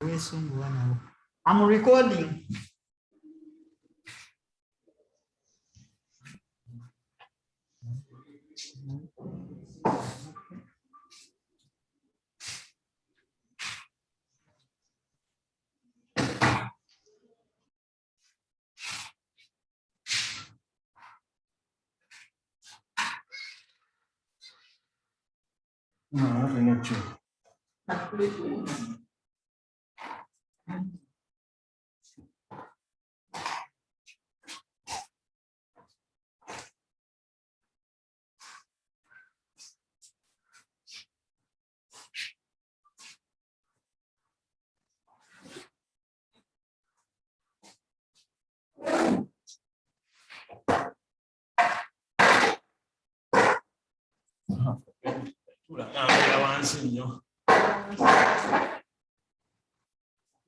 I'm recording. No, not true.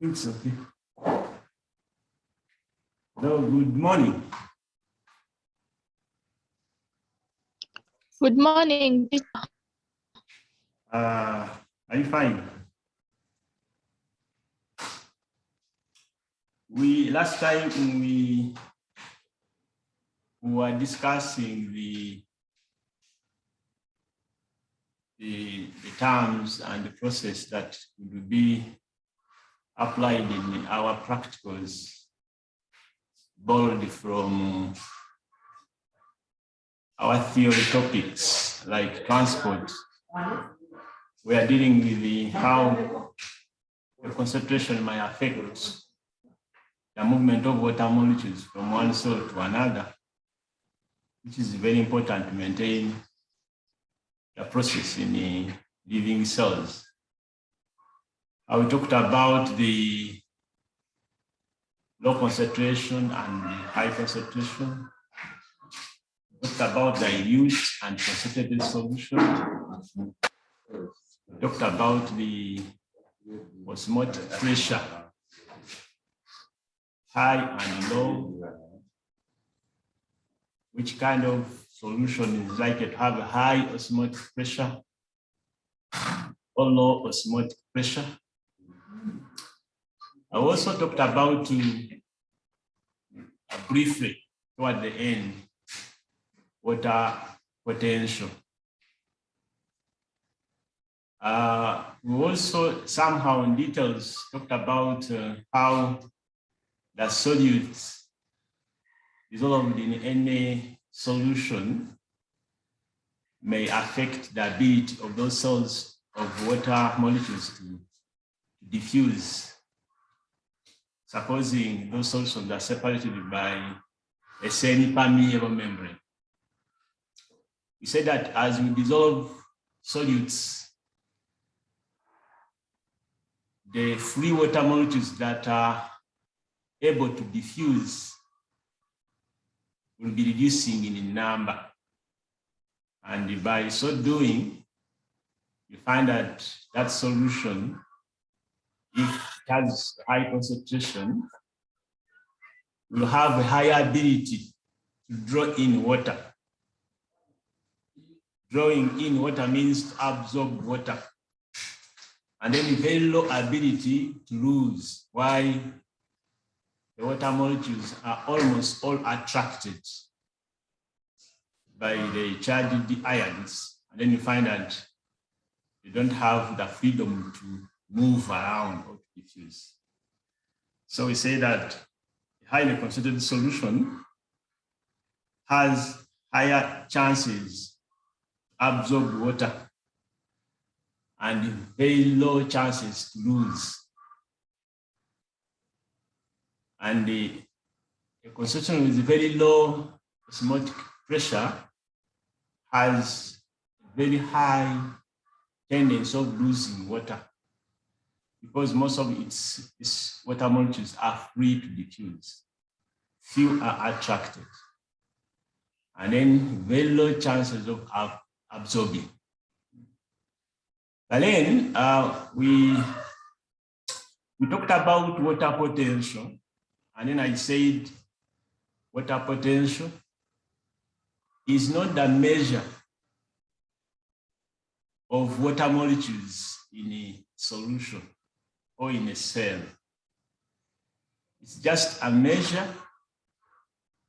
It's okay. Hello, good morning. Good morning. Are you fine? Last time we were discussing the terms and the process that will be applied in our practicals, borrowed from our theory topics like transport. We are dealing with how the concentration might affect the movement of water molecules from one cell to another, which is very important to maintain the process in living cells. We talked about the low concentration and the high concentration. We talked about dilute and concentrated solution. We talked about the osmotic pressure, high and low. Which kind of solution is likely to have a high osmotic pressure or low osmotic pressure? I also talked about briefly toward the end, water potential. We also somehow in details talked about how the solute dissolved in any solution may affect the ability of those cells of water molecules to diffuse, supposing those solutions are separated by a semi-permeable membrane. We said that as we dissolve solutes, the free water molecules that are able to diffuse will be reducing in number. And by so doing, you find that that solution, if it has high concentration, will have a higher ability to draw in water. Drawing in water means to absorb water. And then a very low ability to lose, why the water molecules are almost all attracted by the charged ions. And then you find that you don't have the freedom to move around or to diffuse. So we say that a highly concentrated solution has higher chances to absorb water and very low chances to lose. And a concentration with very low osmotic pressure has very high tendency of losing water because most of its water molecules are free to diffuse. Few are attracted. And then very low chances of absorbing. But then we talked about water potential, and then I said water potential is not the measure of water molecules in a solution or in a cell. It's just a measure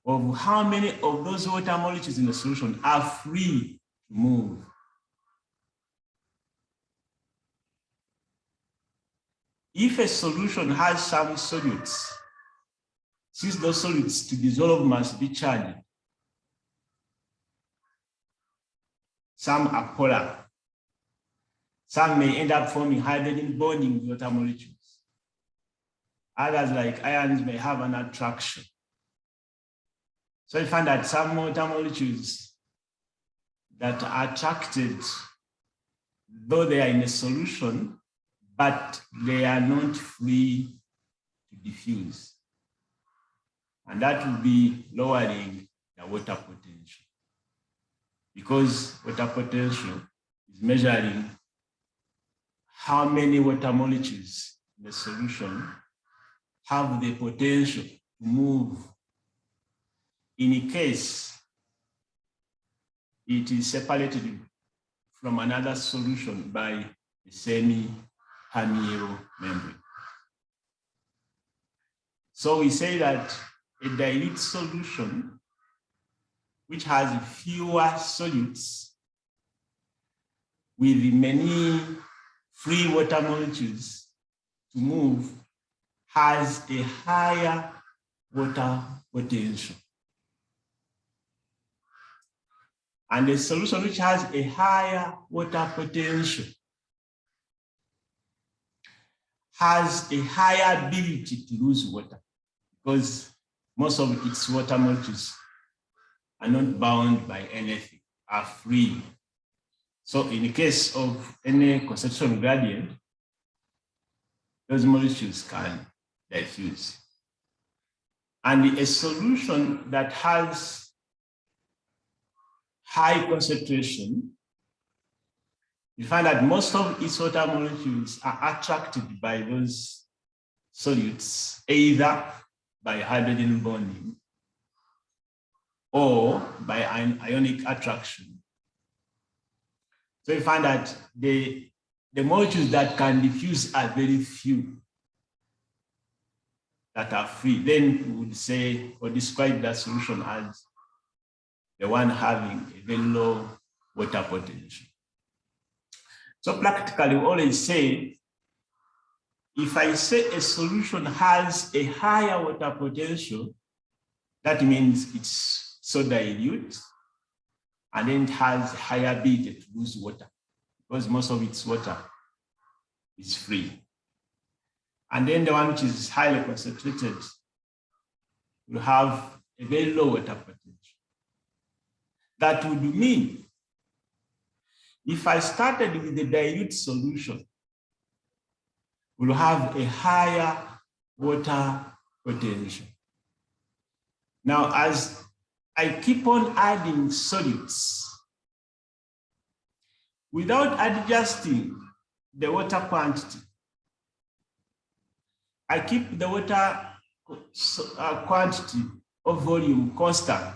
of how many of those water molecules in the solution are free to move. If a solution has some solutes, since those solutes to dissolve must be charged, some are polar. Some may end up forming hydrogen bonding with water molecules. Others, like ions, may have an attraction. So you find that some water molecules that are attracted, though they are in a solution, but they are not free to diffuse. And that will be lowering the water potential. Because water potential is measuring how many water molecules in the solution have the potential to move in case it is separated from another solution by a semi-permeable membrane. So we say that a dilute solution which has fewer solutes with many free water molecules to move has a higher water potential. And a solution which has a higher water potential has a higher ability to lose water because most of its water molecules are not bound by anything, are free. So in the case of any concentration gradient, those molecules can diffuse. And a solution that has high concentration, you find that most of its water molecules are attracted by those solutes, either by hydrogen bonding or by an ionic attraction. So you find that the molecules that can diffuse are very few that are free. Then we would say or describe that solution as the one having a very low water potential. So practically, we always say, if I say a solution has a higher water potential, that means it's so dilute, and then it has higher ability to lose water, because most of its water is free. And then the one which is highly concentrated will have a very low water potential. That would mean if I started with a dilute solution, we'll have a higher water potential. Now, as I keep on adding solutes, without adjusting the water quantity, I keep the water quantity or volume constant,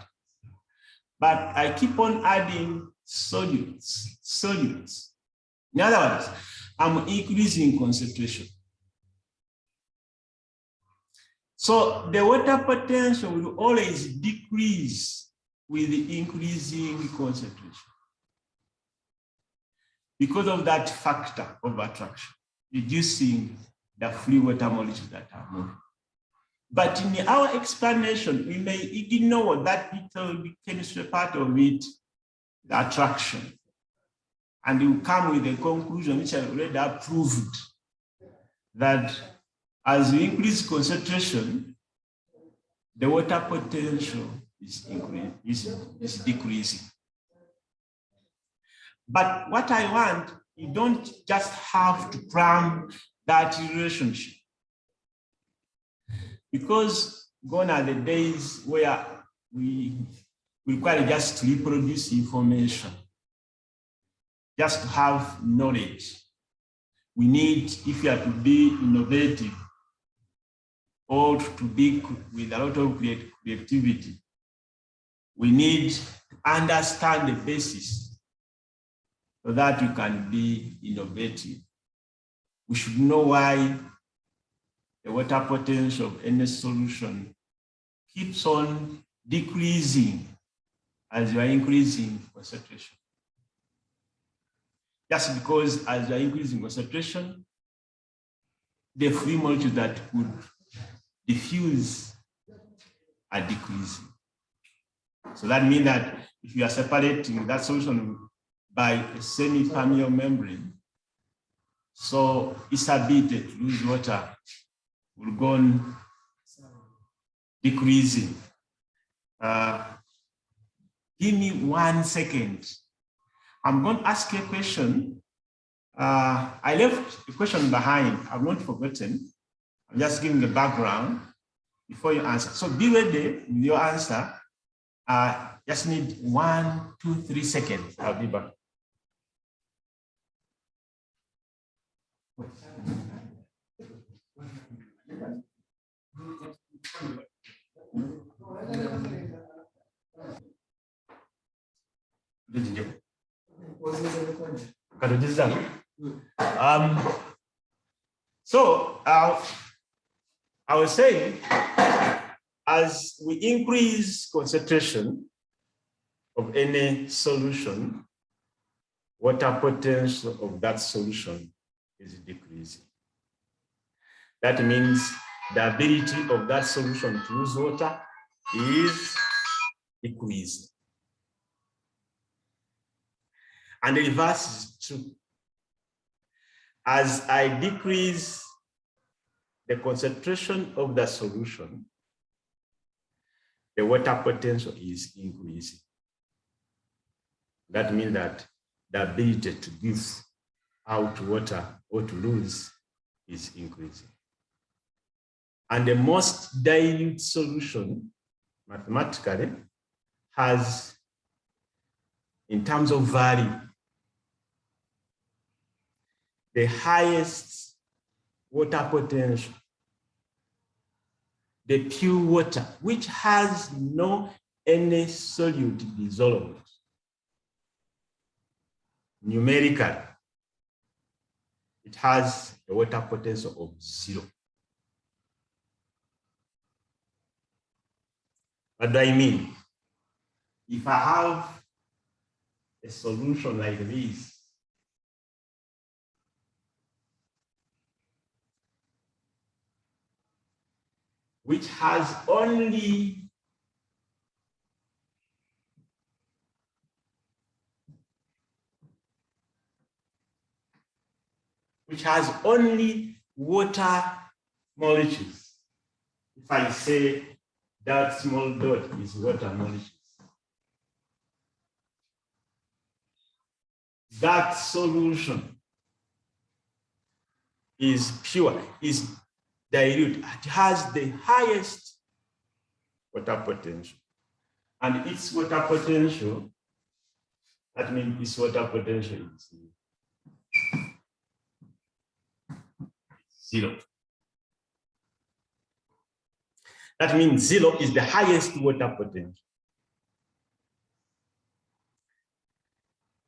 but I keep on adding solutes. In other words, I'm increasing concentration. So the water potential will always decrease with the increasing concentration because of that factor of attraction, reducing the free water molecules that are moving. But in our explanation, we may ignore that little chemistry part of it, the attraction. And you come with a conclusion which I already proved, that as we increase concentration, the water potential is decreasing. But what I want, you don't just have to cram that relationship, because gone are the days where we require just to reproduce information, just to have knowledge. We need, if you are to be innovative or to be with a lot of creativity, we need to understand the basis so that you can be innovative. We should know why the water potential of any solution keeps on decreasing as you are increasing concentration. Just because as you are increasing concentration, the free molecules that could diffuse are decreasing. So that means that if you are separating that solution by a semi-permeable membrane, so its ability to lose water will go on decreasing. Give me 1 second. I'm going to ask you a question. I left a question behind. I've not forgotten. I'm just giving a background before you answer. So be ready with your answer. Just need 1, 2, 3 seconds. I'll be back. So I was saying, as we increase concentration of any solution, water potential of that solution is decreasing. That means the ability of that solution to lose water is decreasing. And the reverse is true. As I decrease the concentration of the solution, the water potential is increasing. That means that the ability to give out water or to lose is increasing. And the most dilute solution, mathematically, has, in terms of value, the highest water potential, the pure water, which has no any solute dissolved. Numerically, it has a water potential of 0. What do I mean? If I have a solution like this, which has only water molecules. If I say that small dot is water molecules, that solution is pure, is dilute. It has the highest water potential. And its water potential, that means its water potential is 0. That means 0 is the highest water potential.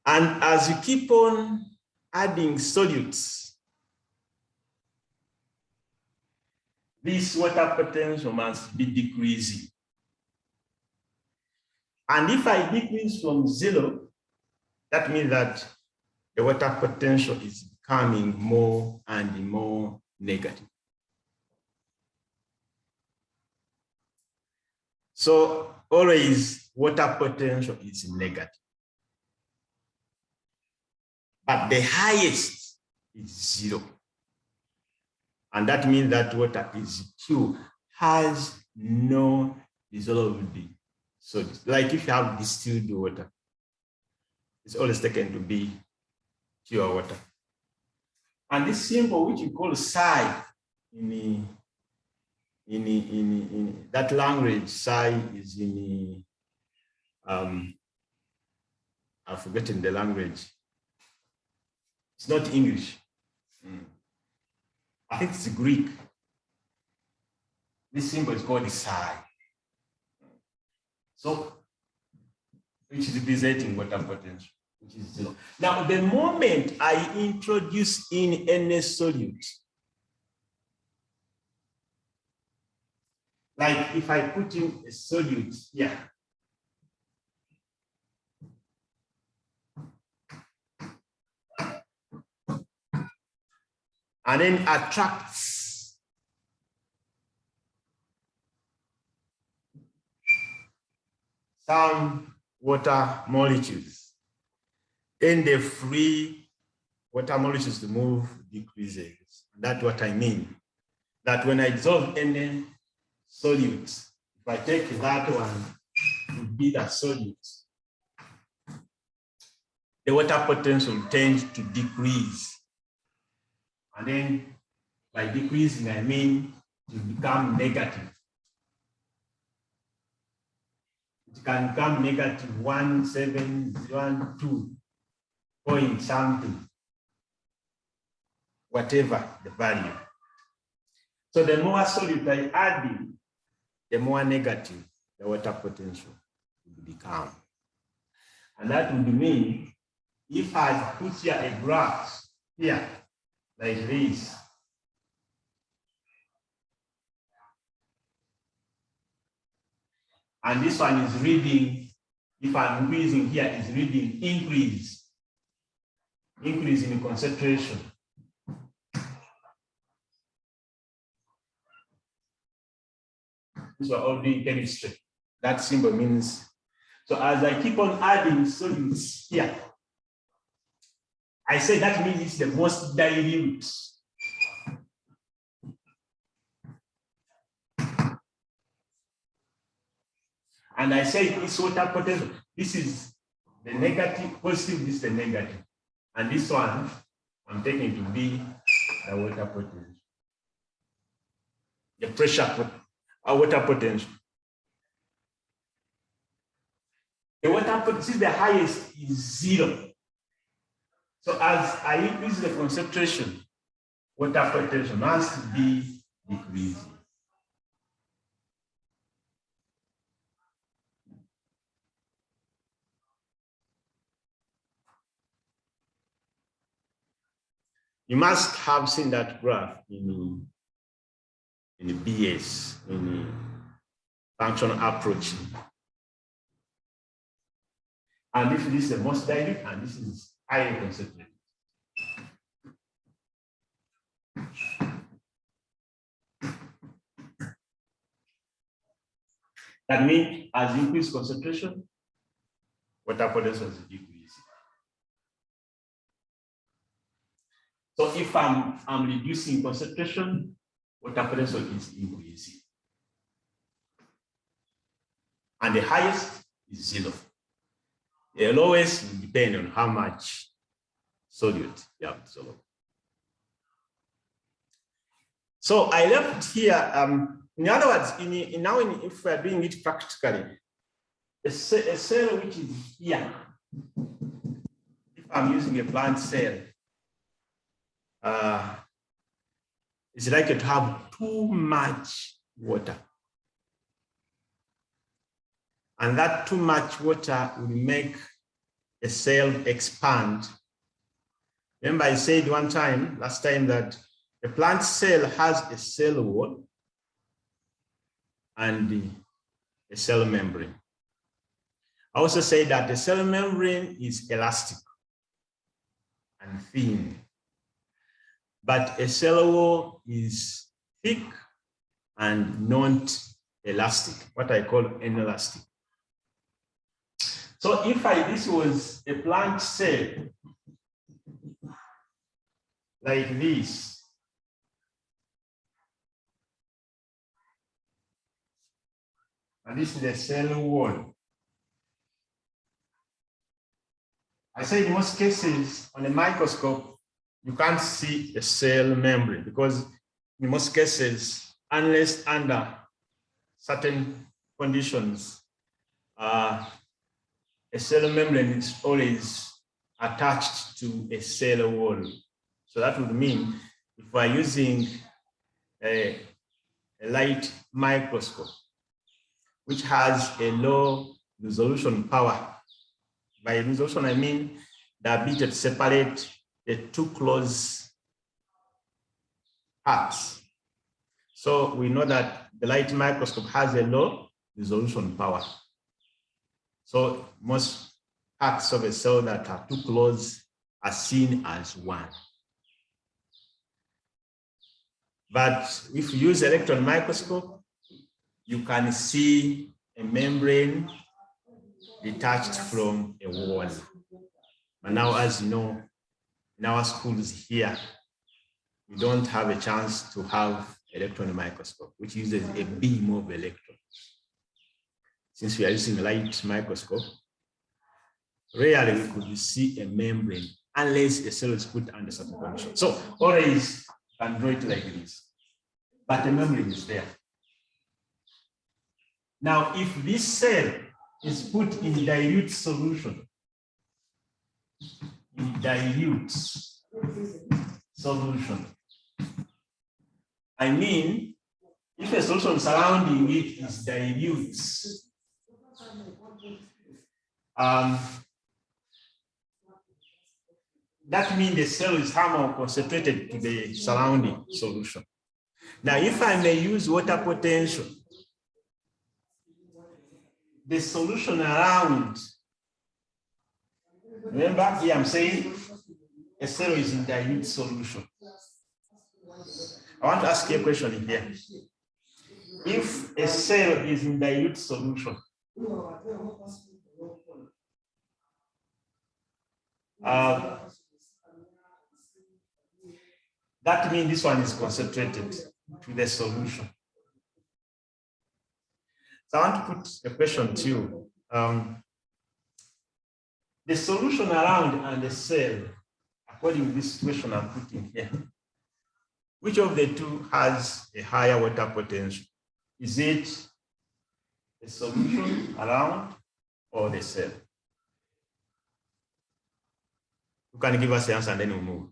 And as you keep on adding solutes, this water potential must be decreasing. And if I decrease from 0, that means that the water potential is becoming more and more negative. So always water potential is negative. But the highest is 0. And that means that water is pure, has no dissolved solids. Like if you have distilled water, it's always taken to be pure water. And this symbol, which you call psi in that language, psi is in I've forgotten the language. It's not English. I think it's Greek. This symbol is called the psi. So, which is representing water potential, which is 0. Now, the moment I introduce in any solute, Like if I put in a solute here, and then attracts some water molecules, then the free water molecules to move decreases. That's what I mean. That when I dissolve any solute, if I take that one to be the solute, the water potential tends to decrease. And then by decreasing, I mean to become negative. It can become negative 1.712 point something, whatever the value. So the more solute I add in, the more negative the water potential will become. And that would mean if I put here a graph here, like this, and this one is reading, if I'm increasing here, is reading increase in concentration. This we're all doing chemistry. That symbol means, so as I keep on adding solutes here, I say that means it's the most dilute. And I say it's water potential. This is the negative, positive, this is the negative. And this one, I'm taking to be the water potential. The pressure, water potential. The water potential, the highest is 0. So as I increase the concentration, water potential must be decreasing. You must have seen that graph in BS, in functional approach. And if this is the most dilute, and this is highly concentrated. That means as you increase concentration, water potential is decreasing. So if I'm reducing concentration, water potential is increasing. And the highest is 0. The lowest will depend on how much solute you have dissolved. So I left here, in other words, if we're doing it practically, a cell which is here, if I'm using a plant cell, it's likely to have too much water. And that too much water will make a cell expand. Remember I said last time, that a plant cell has a cell wall and a cell membrane. I also say that the cell membrane is elastic and thin, but a cell wall is thick and not elastic, what I call inelastic. So if this was a plant cell like this, and this is the cell wall, I say in most cases on a microscope, you can't see a cell membrane because in most cases, unless under certain conditions, a cell membrane is always attached to a cell wall. So that would mean if we're using a light microscope, which has a low resolution power. By resolution, I mean the ability to separate the two close parts. So we know that the light microscope has a low resolution power. So most parts of a cell that are too close are seen as one. But if you use electron microscope, you can see a membrane detached from a wall. But now, as you know, in our schools here, we don't have a chance to have electron microscope, which uses a beam of electrons. Since we are using a light microscope, rarely we could see a membrane unless a cell is put under certain conditions. So always can draw it like this, but the membrane is there. Now, if this cell is put in dilute solution, I mean, if a solution surrounding it is dilute, that means the cell is somehow concentrated to the surrounding solution. Now, if I may use water potential, the solution around, remember here I'm saying a cell is in dilute solution. I want to ask you a question here. If a cell is in dilute solution, that means this one is concentrated to the solution. So I want to put a question to you. The solution around and the cell, according to this question I'm putting here, which of the two has a higher water potential? Is it the solution around or the cell? You can give us the answer and then we'll move.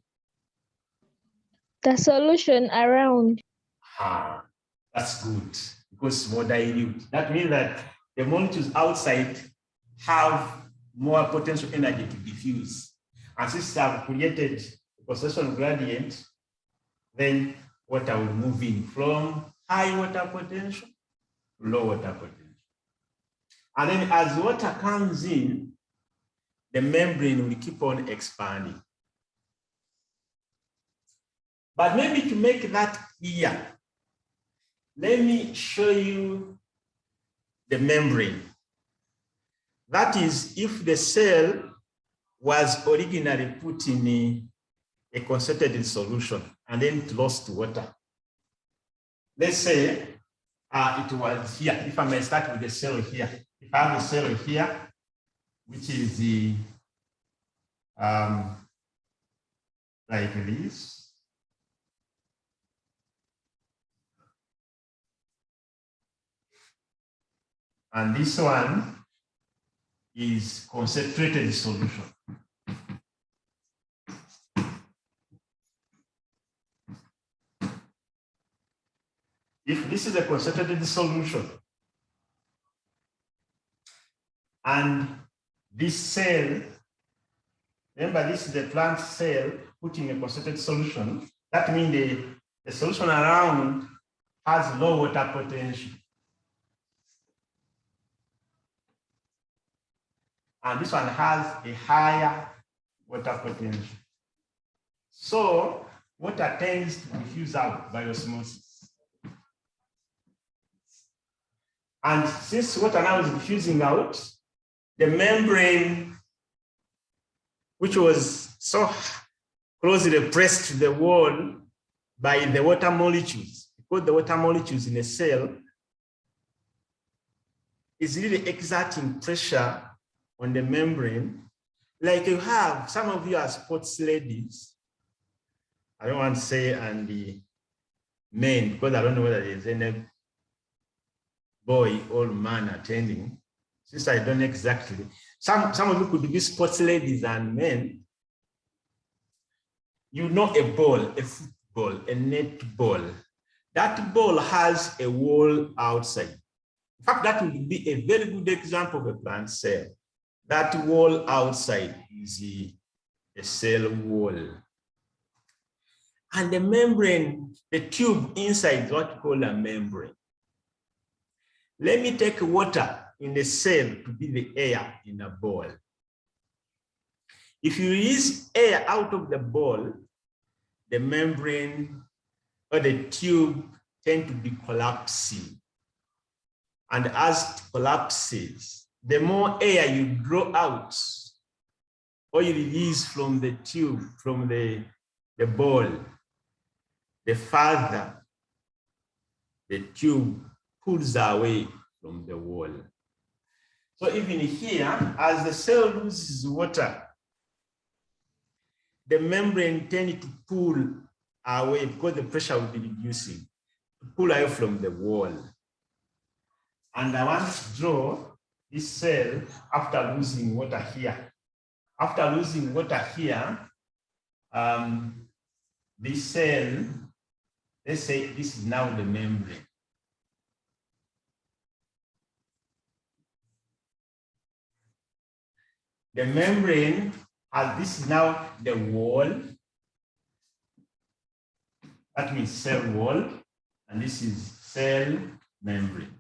The solution around. That's good, because it's more dilute. That means that the molecules outside have more potential energy to diffuse. And since they have created a concentration gradient, then water will move in from high water potential to low water potential. And then as water comes in, the membrane will keep on expanding. But maybe to make that clear, let me show you the membrane. That is, if the cell was originally put in a concentrated solution and then it lost water. Let's say it was here. If I may start with the cell here. If I have a cell here, which is the like this. And this one is concentrated solution. If this is a concentrated solution and this cell, remember this is the plant cell putting a concentrated solution, that means the solution around has low water potential. And this one has a higher water potential. So water tends to diffuse out by osmosis. And since water now is diffusing out, the membrane, which was so closely pressed to the wall by the water molecules, because the water molecules in a cell is really exerting pressure on the membrane, like you have, some of you are sports ladies. I don't want to say and the men, because I don't know whether there's any boy or man attending, since I don't exactly. Some of you could be sports ladies and men. You know a ball, a football, a netball. That ball has a wall outside. In fact, that would be a very good example of a plant cell. That wall outside is a cell wall. And the membrane, the tube inside is what we call a membrane. Let me take water in the cell to be the air in a ball. If you release air out of the ball, the membrane or the tube tend to be collapsing. And as it collapses, the more air you draw out or you release from the tube, from the ball, the farther the tube pulls away from the wall. So even here, as the cell loses water, the membrane tends to pull away because the pressure will be reducing, to pull away from the wall. And I want to draw this cell after losing water here. After losing water here, this cell, let's say this is now the membrane. The membrane has, this is now the wall. That means cell wall, and this is cell membrane.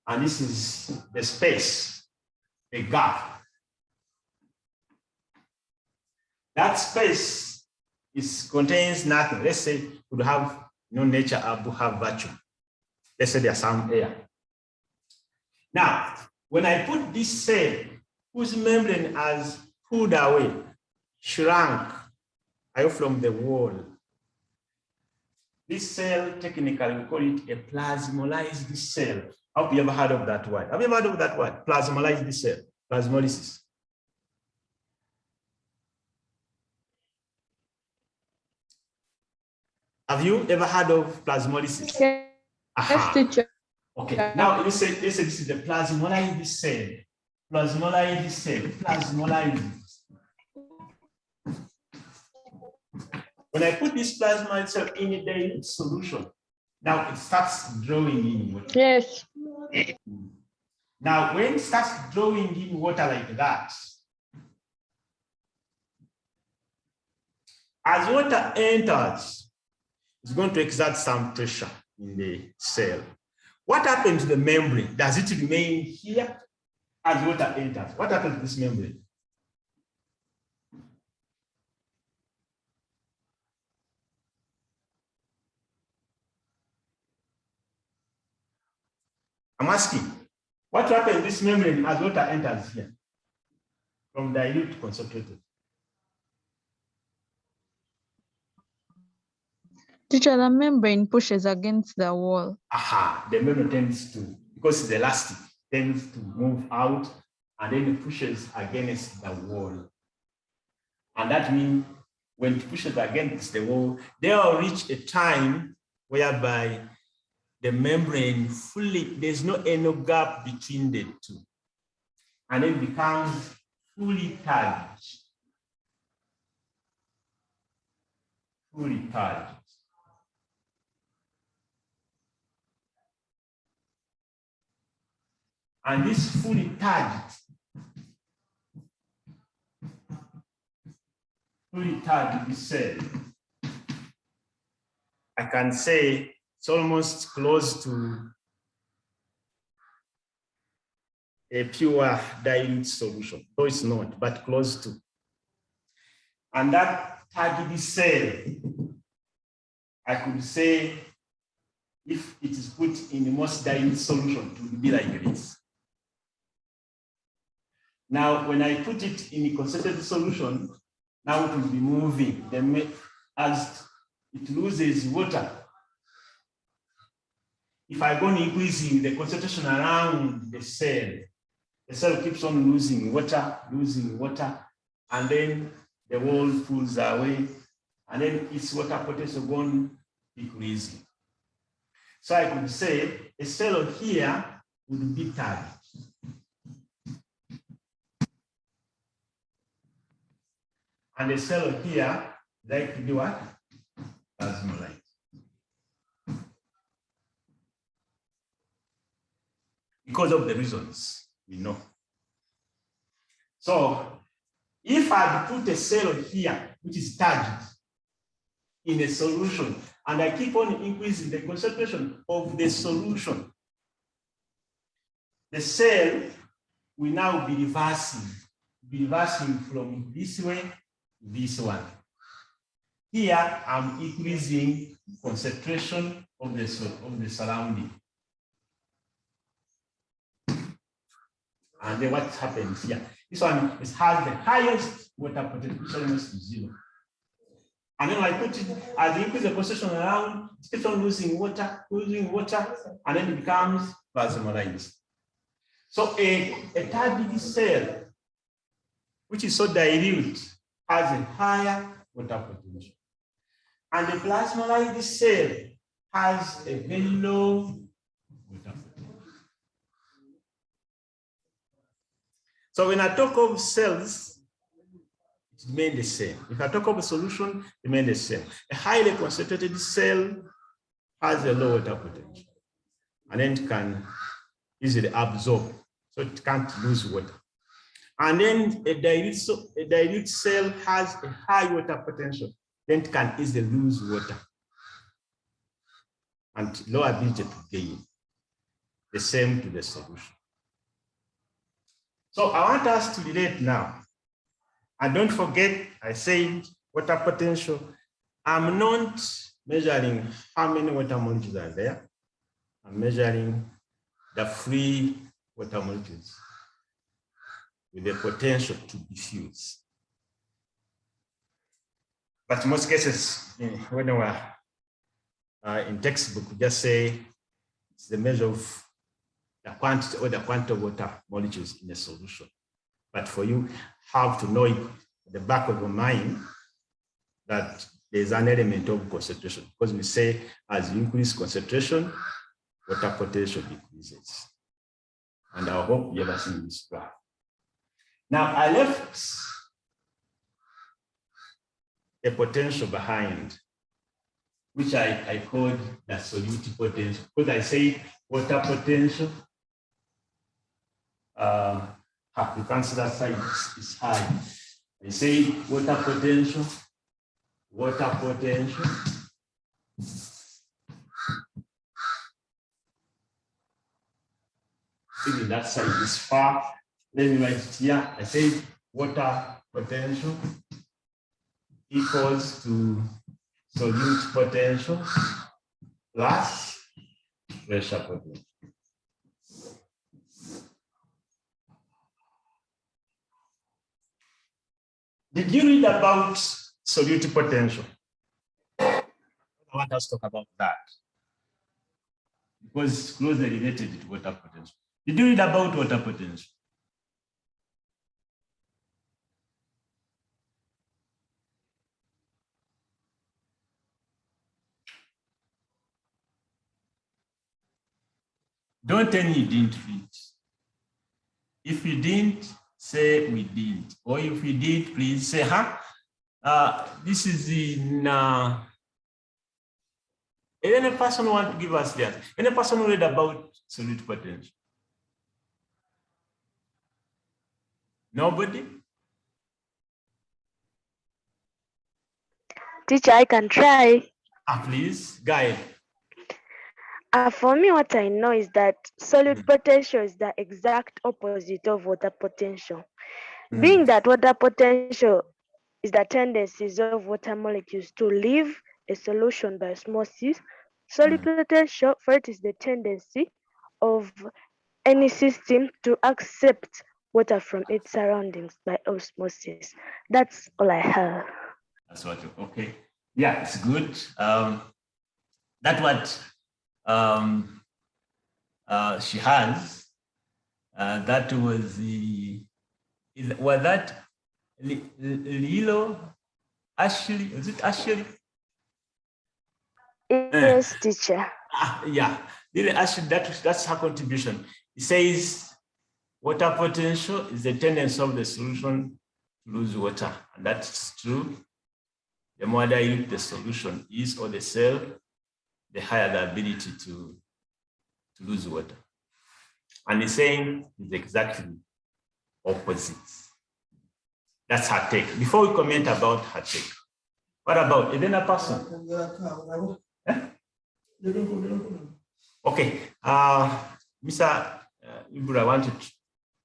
And this is the space, the gap. That space contains nothing. Let's say we have nature have vacuum. Let's say there's some air. Now, when I put this cell whose membrane has pulled away, shrunk away from the wall, this cell, technically, we call it a plasmolized cell. I hope you ever heard of that word. Have you ever heard of that word? Plasmolized cell, plasmolysis. Have you ever heard of plasmolysis? Yes, teacher. Okay, now you say this is the plasmolized cell. Plasmolized cell, plasmolized. When I put this plasma itself in a dilute solution, now it starts drawing in water. Yes. Now, when it starts drawing in water like that, as water enters, it's going to exert some pressure in the cell. What happens to the membrane? Does it remain here as water enters? What happens to this membrane? I'm asking, what happens to this membrane as water enters here from dilute to concentrated? Teacher, the membrane pushes against the wall. Aha, the membrane tends to, because it's elastic, tends to move out and then it pushes against the wall. And that means when it pushes against the wall, they will reach a time whereby the membrane fully, there's no gap between the two. And it becomes fully charged. Fully charged. And this fully charged cell, I can say it's almost close to a pure dilute solution, though it's not, but close to. And that target cell, I could say, if it is put in the most dilute solution, it would be like this. Now, when I put it in a concentrated solution, now it will be moving. Then as it loses water, if I go on increasing the concentration around the cell keeps on losing water, and then the wall pulls away, and then its water potential gone decreasing. So I could say a cell here would be target. And the cell here like to do what? Plasmolyze. Because of the reasons we know. So if I put a cell here, which is target, in a solution, and I keep on increasing the concentration of the solution, the cell will now be reversing from this way to this one. Here, I'm increasing concentration of the surrounding. And then what happens here? This one has the highest water potential, which is almost zero. And then I put it, as I increase the concentration around, it keeps on losing water, and then it becomes plasmolized. So a target cell, which is so dilute, has a higher water potential. And the plasmolized cell has a very low water potential. So when I talk of cells, it remains the same. If I talk of a solution, it remains the same. A highly concentrated cell has a low water potential, and then it can easily absorb, so it can't lose water. And then a dilute cell has a high water potential, then it can easily lose water and low ability to gain. The same to the solution. So I want us to relate now. And don't forget, I said water potential. I'm not measuring how many water molecules are there. I'm measuring the free water molecules with the potential to diffuse. But in most cases, when we're in textbook, we just say it's the measure of the quantity or the quantity of water molecules in a solution. But for you, have to know it at the back of your mind that there's an element of concentration, because we say as you increase concentration, water potential decreases. And I hope you ever seen this graph. Now I left a potential behind, which I called the solute potential, because I say water potential. You consider side is high. I say water potential. Even that side is far. Let me write it here. I say water potential equals to solute potential plus pressure potential. Did you read about solute potential? I want us to talk about that, because it's closely related to water potential. Did you read about water potential? Don't tell me you didn't read. If you didn't, say we didn't. Or if you did, please say, this is in, any person who want to give us that? Any person who read about solute potential? Nobody? Teacher, I can try. Please, guide. For me, what I know is that solute potential is the exact opposite of water potential. Being that water potential is the tendencies of water molecules to leave a solution by osmosis, solute potential for it is the tendency of any system to accept water from its surroundings by osmosis. That's all I have. That's what, okay. Yeah, it's good. That's what she has. That was was that Lilo? Ashley? Is it Ashley? Yes, teacher. Yeah, Lilo Ashley, that's her contribution. It says water potential is the tendency of the solution to lose water. And that's true. The more dilute the solution is, or the cell, the higher the ability to lose water. And he's saying it's exactly opposite. That's her take. Before we comment about her take, What about another person? Okay. Mr. Ibura wanted to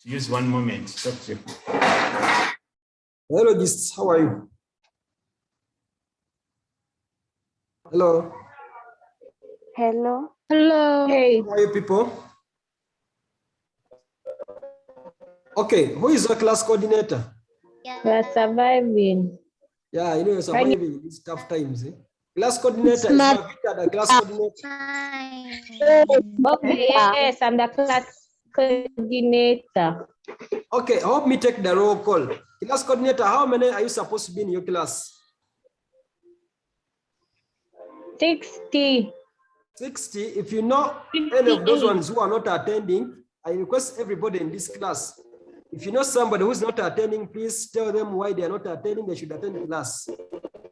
use one moment to talk to you. Hello, how are you? Hello. Hello. Hello. Hey. How are you people? Okay, who is your class coordinator? We're surviving. Yeah, you know, you're surviving these tough times. Eh? Class coordinator is Mavita, the class coordinator. Okay, yes, I'm the class coordinator. Okay, help me take the roll call. Class coordinator, how many are you supposed to be in your class? 60. 60. If you know any of those ones who are not attending, I request everybody in this class. If you know somebody who's not attending, please tell them why they are not attending. They should attend class.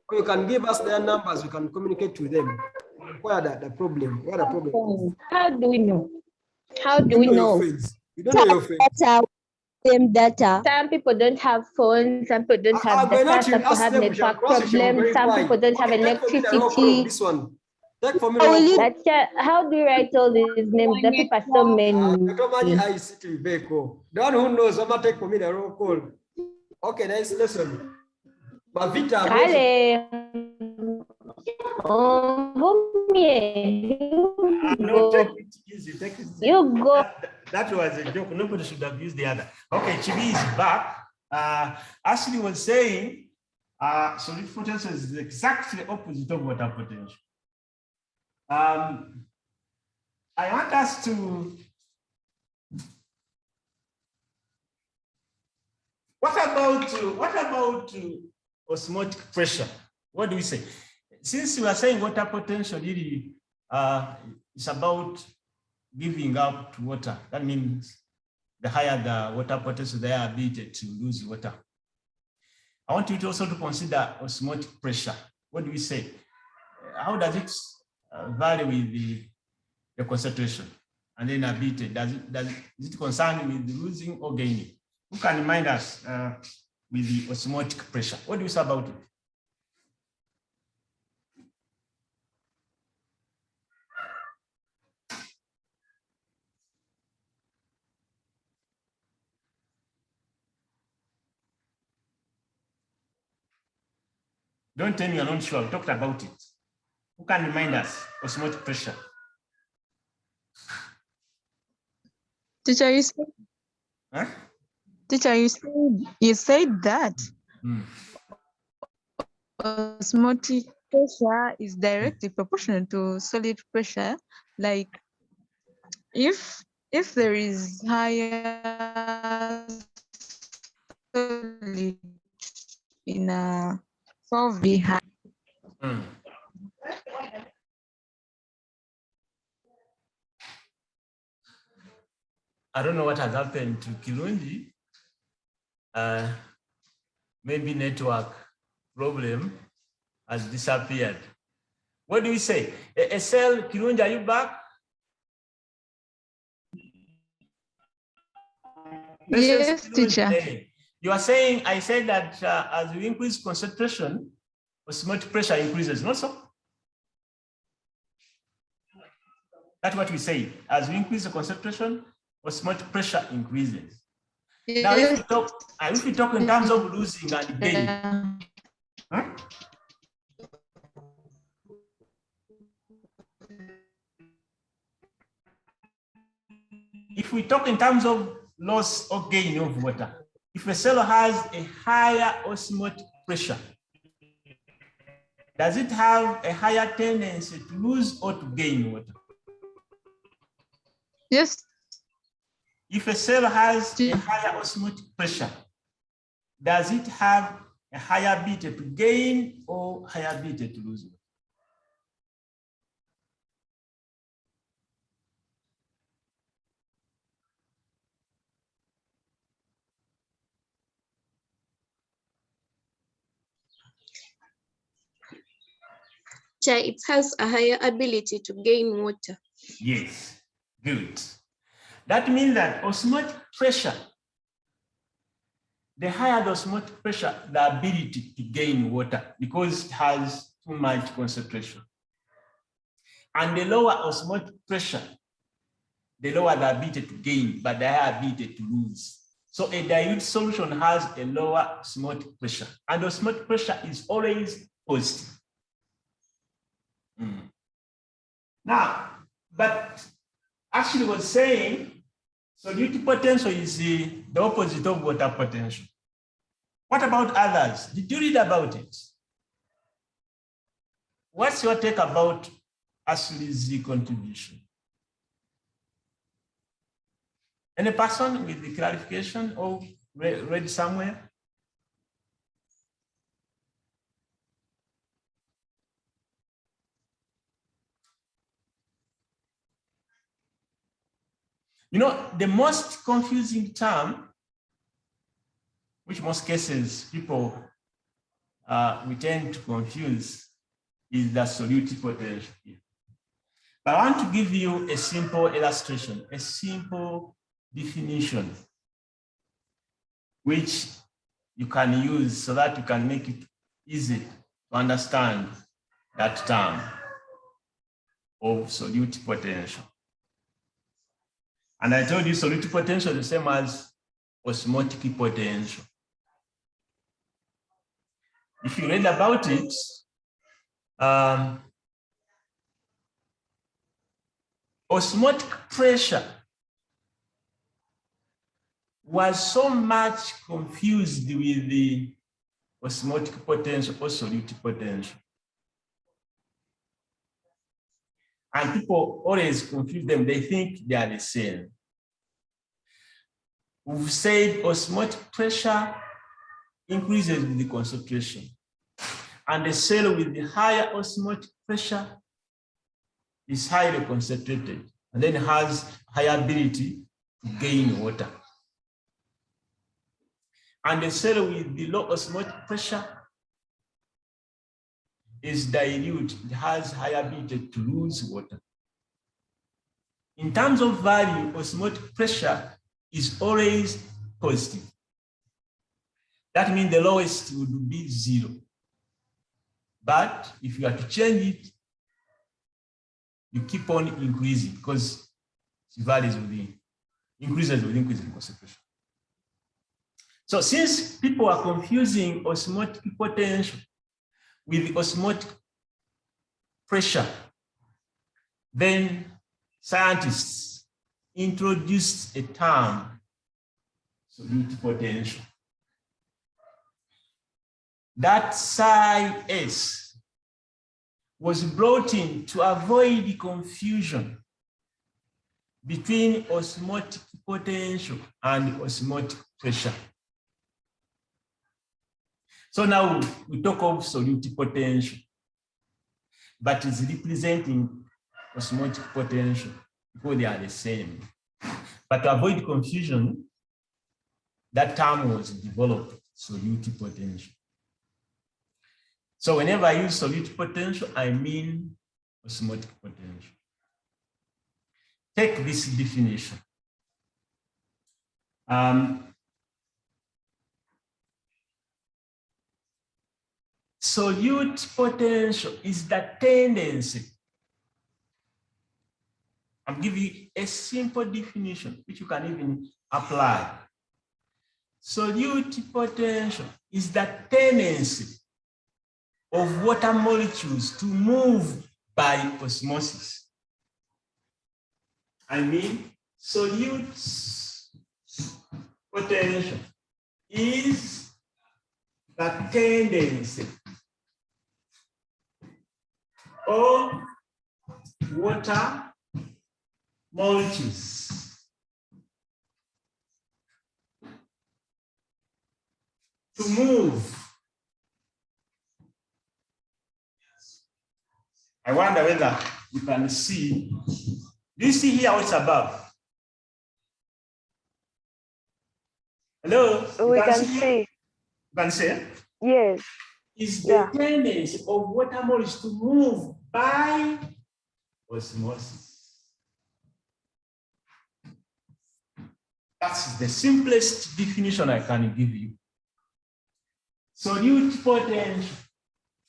Or you can give us their numbers. We can communicate to them. What are the problem? What are the problem? How do we know? How do we know? You don't know your friends. Same data. Some people don't have phones, some people don't have data, some people have network problems, some people don't have electricity. This one. Take for me the roll call. How do you write all these names? The people are so many. The one who knows, I'm take for me the roll call. Okay, nice lesson. Mavita. You go. That was a joke. Nobody should have used the other. Okay, Chibi is back. Ashley was saying, solute potential is exactly opposite of water potential. I want us to. What about osmotic pressure? What do we say? Since we are saying water potential really is about giving up to water, that means the higher the water potential, the higher ability to lose water. I want you to also to consider osmotic pressure. What do we say? How does it vary with the concentration and then ability? Is it concerned with losing or gaining? Who can remind us with the osmotic pressure? What do you say about it? Don't tell me you're not sure. I've talked about it. Who can remind us osmotic pressure? Teacher, you said that osmotic pressure is directly proportional to solid pressure. Like if there is higher solid in a solve high. I don't know what has happened to Kirundi. Maybe network problem has disappeared. What do we say? SL, Kirundi, are you back? Yes, teacher. You are saying, I said that as we increase concentration, osmotic pressure increases, not so? That's what we say. As we increase the concentration, osmotic pressure increases. Yes. Now, if we talk in terms of losing and gaining, if we talk in terms of loss or gain of water, if a cell has a higher osmotic pressure, does it have a higher tendency to lose or to gain water? Yes. If a cell has a higher osmotic pressure, does it have a higher ability to gain or higher ability to lose water? It has a higher ability to gain water. Yes, good. That means that osmotic pressure the higher the osmotic pressure, the ability to gain water because it has too much concentration. And the lower osmotic pressure, the lower the ability to gain, but the higher ability to lose. So a dilute solution has a lower osmotic pressure, and osmotic pressure is always positive. Now, but actually was saying solute potential is the opposite of water potential. What about others? Did you read about it? What's your take about Ashley's contribution? Any person with the clarification or read somewhere? You know, the most confusing term, which most cases people we tend to confuse, is the solute potential. But I want to give you a simple illustration, a simple definition, which you can use so that you can make it easy to understand that term of solute potential. And I told you solute potential is the same as osmotic potential. If you read about it, osmotic pressure was so much confused with the osmotic potential or solute potential. And people always confuse them. They think they are the same. We've said osmotic pressure increases with the concentration. And the cell with the higher osmotic pressure is highly concentrated and then has higher ability to gain water. And the cell with the low osmotic pressure is dilute, it has higher ability to lose water. In terms of value, osmotic pressure is always positive. That means the lowest would be 0. But if you are to change it, you keep on increasing because the values will be increases with increasing concentration. So since people are confusing osmotic potential with the osmotic pressure, then scientists introduced a term, solute potential. That psi S was brought in to avoid the confusion between osmotic potential and osmotic pressure. So now we talk of solute potential, but it's representing osmotic potential because they are the same. But to avoid confusion, that term was developed, solute potential. So whenever I use solute potential, I mean osmotic potential. Take this definition. Solute potential is the tendency. I'm giving you a simple definition, which you can even apply. Solute potential is the tendency of water molecules to move by osmosis. I mean, solute potential is the tendency of water molecules to move. I wonder whether you can see. Do you see here what's above? Hello? We can see. You can see? Yes. Is the tendency of water molecules to move by osmosis. That's the simplest definition I can give you solute potential,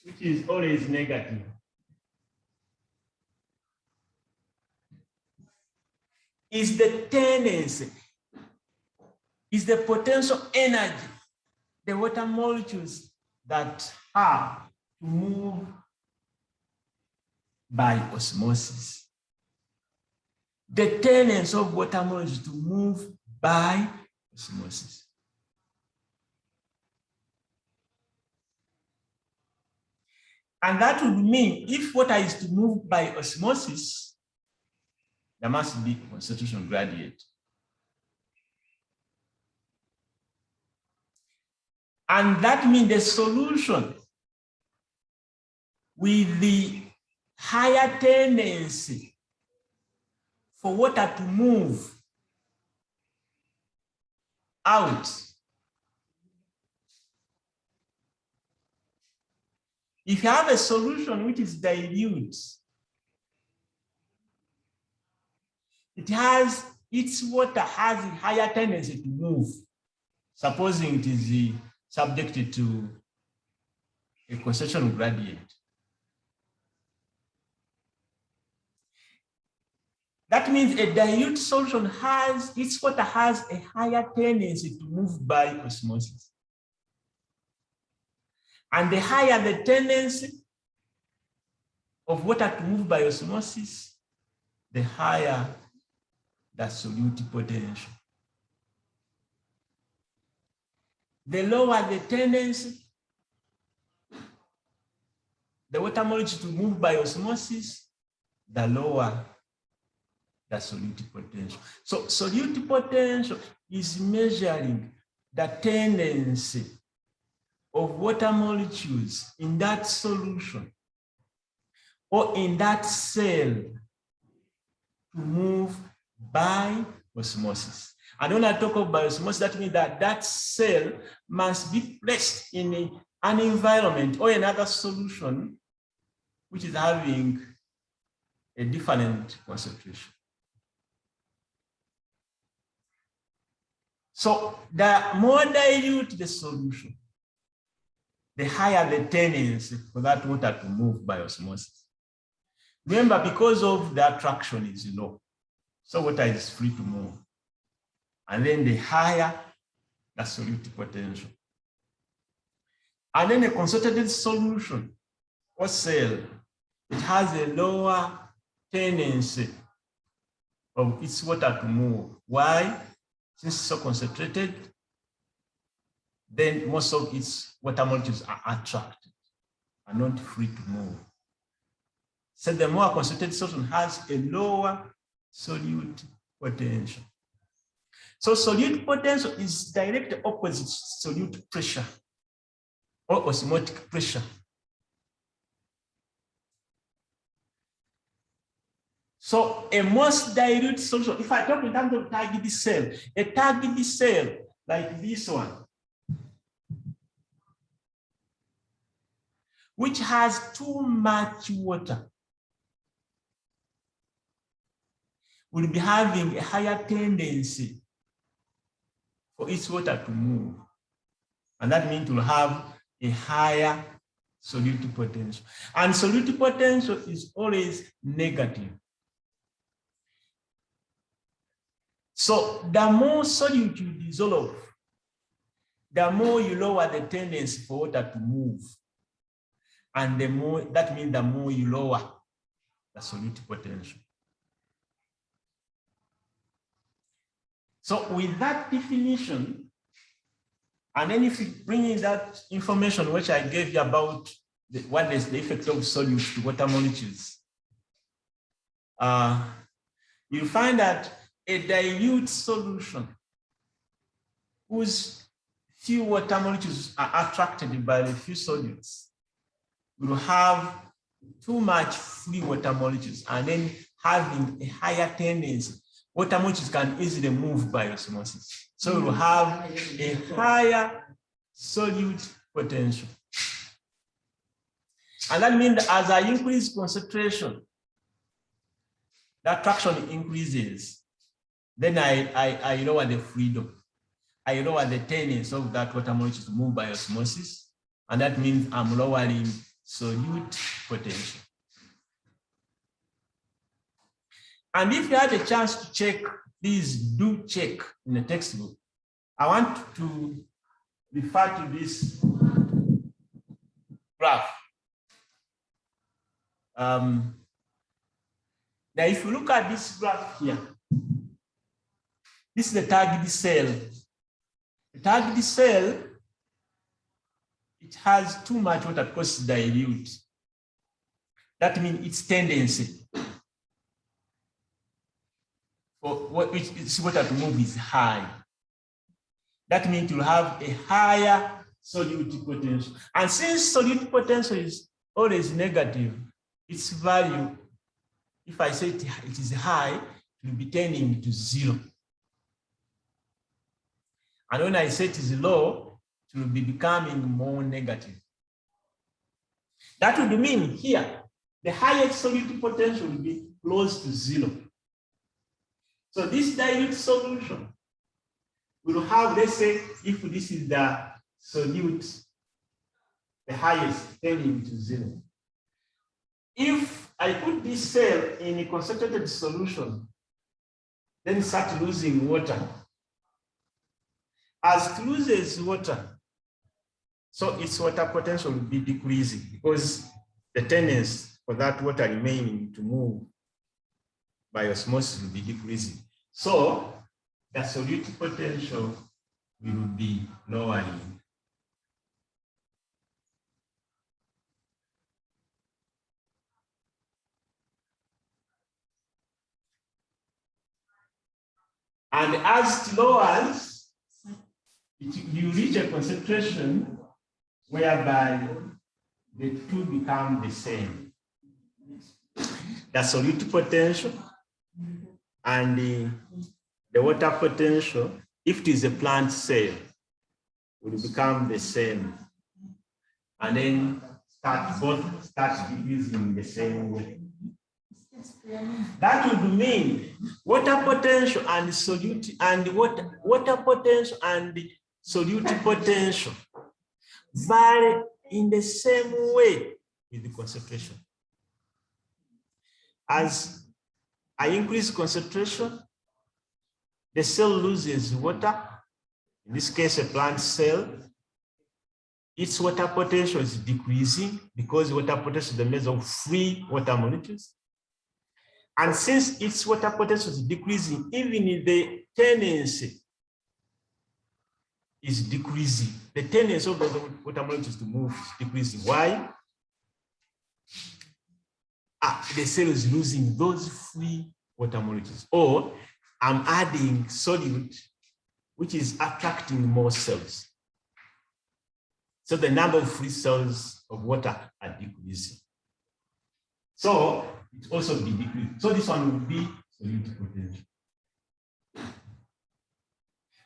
which is always negative, is the tendency, is the potential energy the water molecules that have to move by osmosis. The tendency of water molecules to move by osmosis. And that would mean if water is to move by osmosis, there must be a concentration gradient. And that means the solution with the higher tendency for water to move out if you have a solution which is dilute, its water has a higher tendency to move, supposing it is subjected to a concentration gradient. That means a dilute solution its water has a higher tendency to move by osmosis. And the higher the tendency of water to move by osmosis, the higher the solute potential. The lower the tendency, the water molecule to move by osmosis, the lower the solute potential. So solute potential is measuring the tendency of water molecules in that solution or in that cell to move by osmosis. And when I talk about osmosis, that means that that cell must be placed in an environment or another solution which is having a different concentration. So the more dilute the solution, the higher the tendency for that water to move by osmosis. Remember, because of the attraction is low, so water is free to move. And then the higher the solute potential. And then a concentrated solution or cell, it has a lower tendency of its water to move. Why? Since it's so concentrated, then most of its water molecules are attracted and not free to move. So the more concentrated solution has a lower solute potential. So solute potential is direct opposite solute pressure or osmotic pressure. So a most dilute solution, if I talk in terms of target cell, a target cell like this one, which has too much water, will be having a higher tendency for its water to move. And that means it will have a higher solute potential. And solute potential is always negative. So the more solute you dissolve, the more you lower the tendency for water to move. And the more, that means the more you lower the solute potential. So with that definition, and then if you bring in that information which I gave you about what is the effect of solutes to water molecules, you'll find that a dilute solution whose few water molecules are attracted by the few solutes will have too much free water molecules, and then having a higher tendency. Water molecules can easily move by osmosis. So we will have a higher solute potential. And that means that as I increase concentration, the attraction increases. Then I lower the freedom. I lower the tendency of that water molecule to move by osmosis. And that means I'm lowering solute potential. And if you had a chance to check, please do check in the textbook. I want to refer to this graph. Now, if you look at this graph here, this is the target cell. The target cell, it has too much water because it's dilute. That means its tendency for its water to move is high. That means it will have a higher solute potential. And since solute potential is always negative, its value, if I say it is high, it will be tending to 0. And when I say it is low, it will be becoming more negative. That would mean here, the highest solute potential will be close to 0. So this dilute solution will have, let's say, if this is the solute, the highest tending to 0. If I put this cell in a concentrated solution, then start losing water. As it loses water, so its water potential will be decreasing because the tendency for that water remaining to move by osmosis will be decreasing. So the solute potential will be lowering. And as it lowers, you reach a concentration whereby the two become the same. The solute potential and the water potential, if it is a plant cell, will become the same. And then both start decreasing the same way. That would mean water potential and solute and water potential and solute potential vary in the same way with the concentration. As I increase concentration, the cell loses water. In this case, a plant cell, its water potential is decreasing because water potential is the measure of free water molecules. And since its water potential is decreasing, even the tendency is decreasing. The tendency of the water molecules to move is decreasing. Why? The cell is losing those free water molecules. Or I'm adding solute, which is attracting more cells. So the number of free cells of water are decreasing. So it also be decreased. So this one will be solute potential.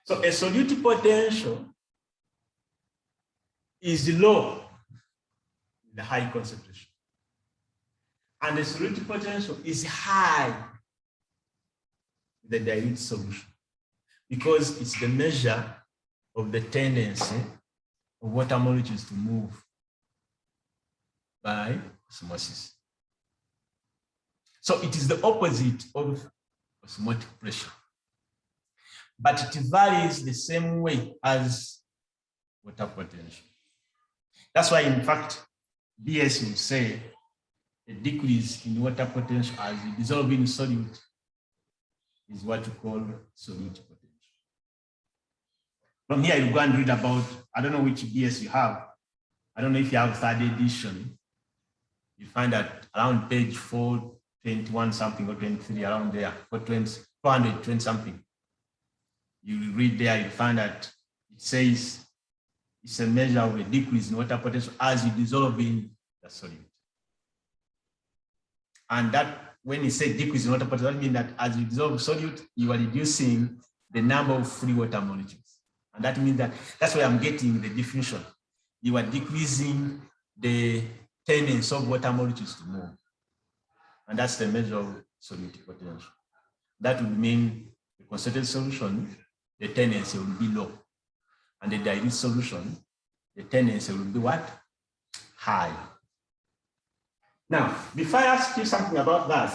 So a solute potential is low in the high concentration. And the solute potential is high in the dilute solution because it's the measure of the tendency of water molecules to move by osmosis. So it is the opposite of osmotic pressure, but it varies the same way as water potential. That's why, in fact, BS will say a decrease in water potential as you dissolve in solute is what you call solute potential. From here, you go and read about, I don't know which BS you have. I don't know if you have third edition. You find that around page 421 something or 23, around there, 420 something. You read there, you find that it says it's a measure of a decrease in water potential as you dissolve in the solute. And that, when you say decrease in water potential, that means that as you dissolve solute, you are reducing the number of free water molecules. And that means that that's why I'm getting the diffusion. You are decreasing the tendency of water molecules to move. And that's the measure of solute potential. That would mean the concentrated solution, the tendency will be low. And the dilute solution, the tendency will be what? High. Now, before I ask you something about that,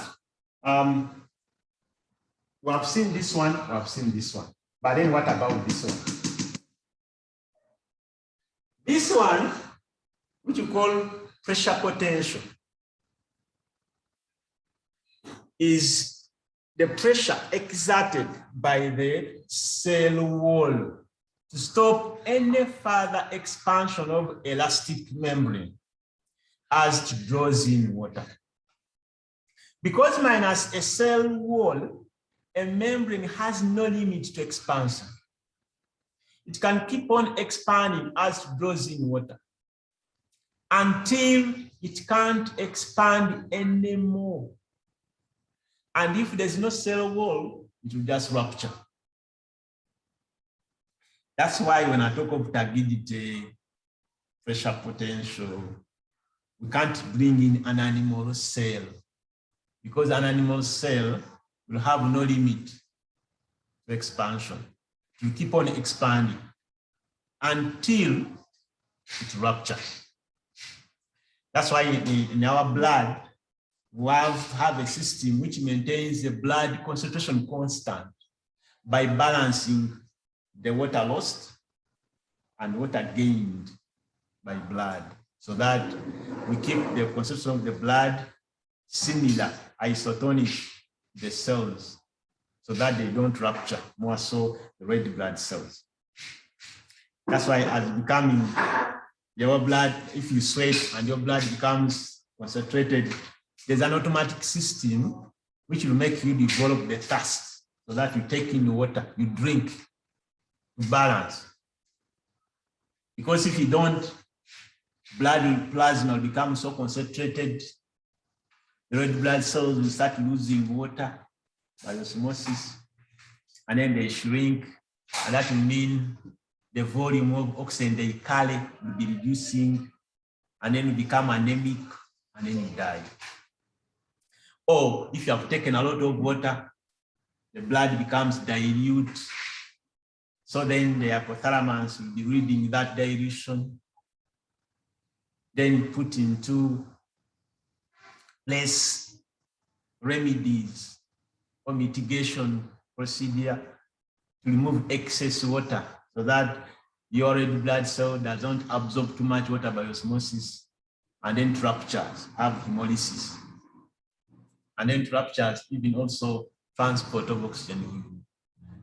we have seen this one, we have seen this one. But then what about this one? This one, which you call pressure potential, is the pressure exerted by the cell wall to stop any further expansion of elastic membrane as it draws in water. Because minus a cell wall, a membrane has no limit to expansion. It can keep on expanding as it draws in water until it can't expand anymore. And if there's no cell wall, it will just rupture. That's why when I talk of turbidity, pressure potential, we can't bring in an animal cell, because an animal cell will have no limit to expansion. It will keep on expanding until it ruptures. That's why in our blood, we have a system which maintains the blood concentration constant by balancing the water lost and water gained by blood, so that we keep the concentration of the blood similar, isotonic, the cells, so that they don't rupture, more so the red blood cells. That's why as becoming your blood, if you sweat and your blood becomes concentrated, there's an automatic system which will make you develop the thirst, so that you take in the water, you drink to balance. Because if you don't, blood plasma will become so concentrated, the red blood cells will start losing water by osmosis, and then they shrink, and that will mean the volume of oxygen they carry will be reducing, and then you become anemic, and then you die. Or if you have taken a lot of water, the blood becomes dilute, so then the hypothalamus will be reading that dilution, then put into place remedies or mitigation procedure to remove excess water, so that your red blood cell doesn't absorb too much water by osmosis, and then ruptures, have hemolysis, and then ruptures even also transport of oxygen.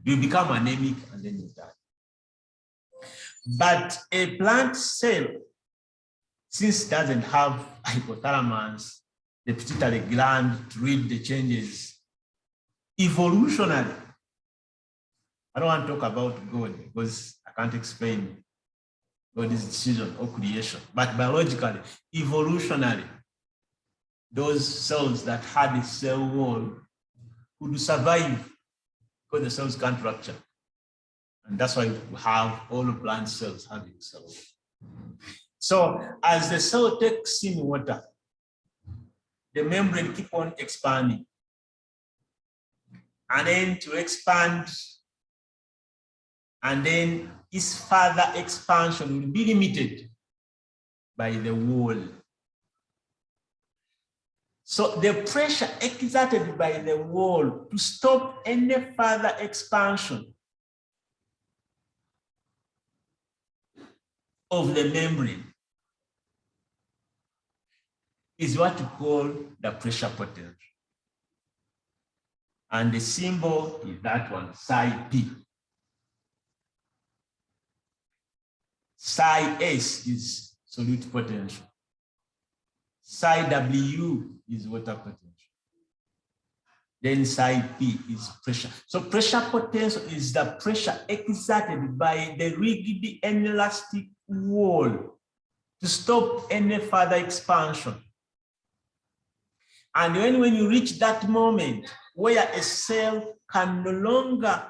You become anemic and then you die. But a plant cell, since it doesn't have hypothalamus, the pituitary gland to read the changes, evolutionary, I don't want to talk about God because I can't explain God's decision or creation, but biologically, evolutionary, those cells that had a cell wall could survive because the cells can't rupture. And that's why we have all the plant cells having cells. So as the cell takes in water, the membrane keep on expanding. And then to expand, and then its further expansion will be limited by the wall. So the pressure exerted by the wall to stop any further expansion of the membrane is what we call the pressure potential. And the symbol is that one, psi P. Psi S is solute potential. Psi W is water potential. Then psi P is pressure. So pressure potential is the pressure exerted by the rigid and elastic wall to stop any further expansion. And when you reach that moment where a cell can no longer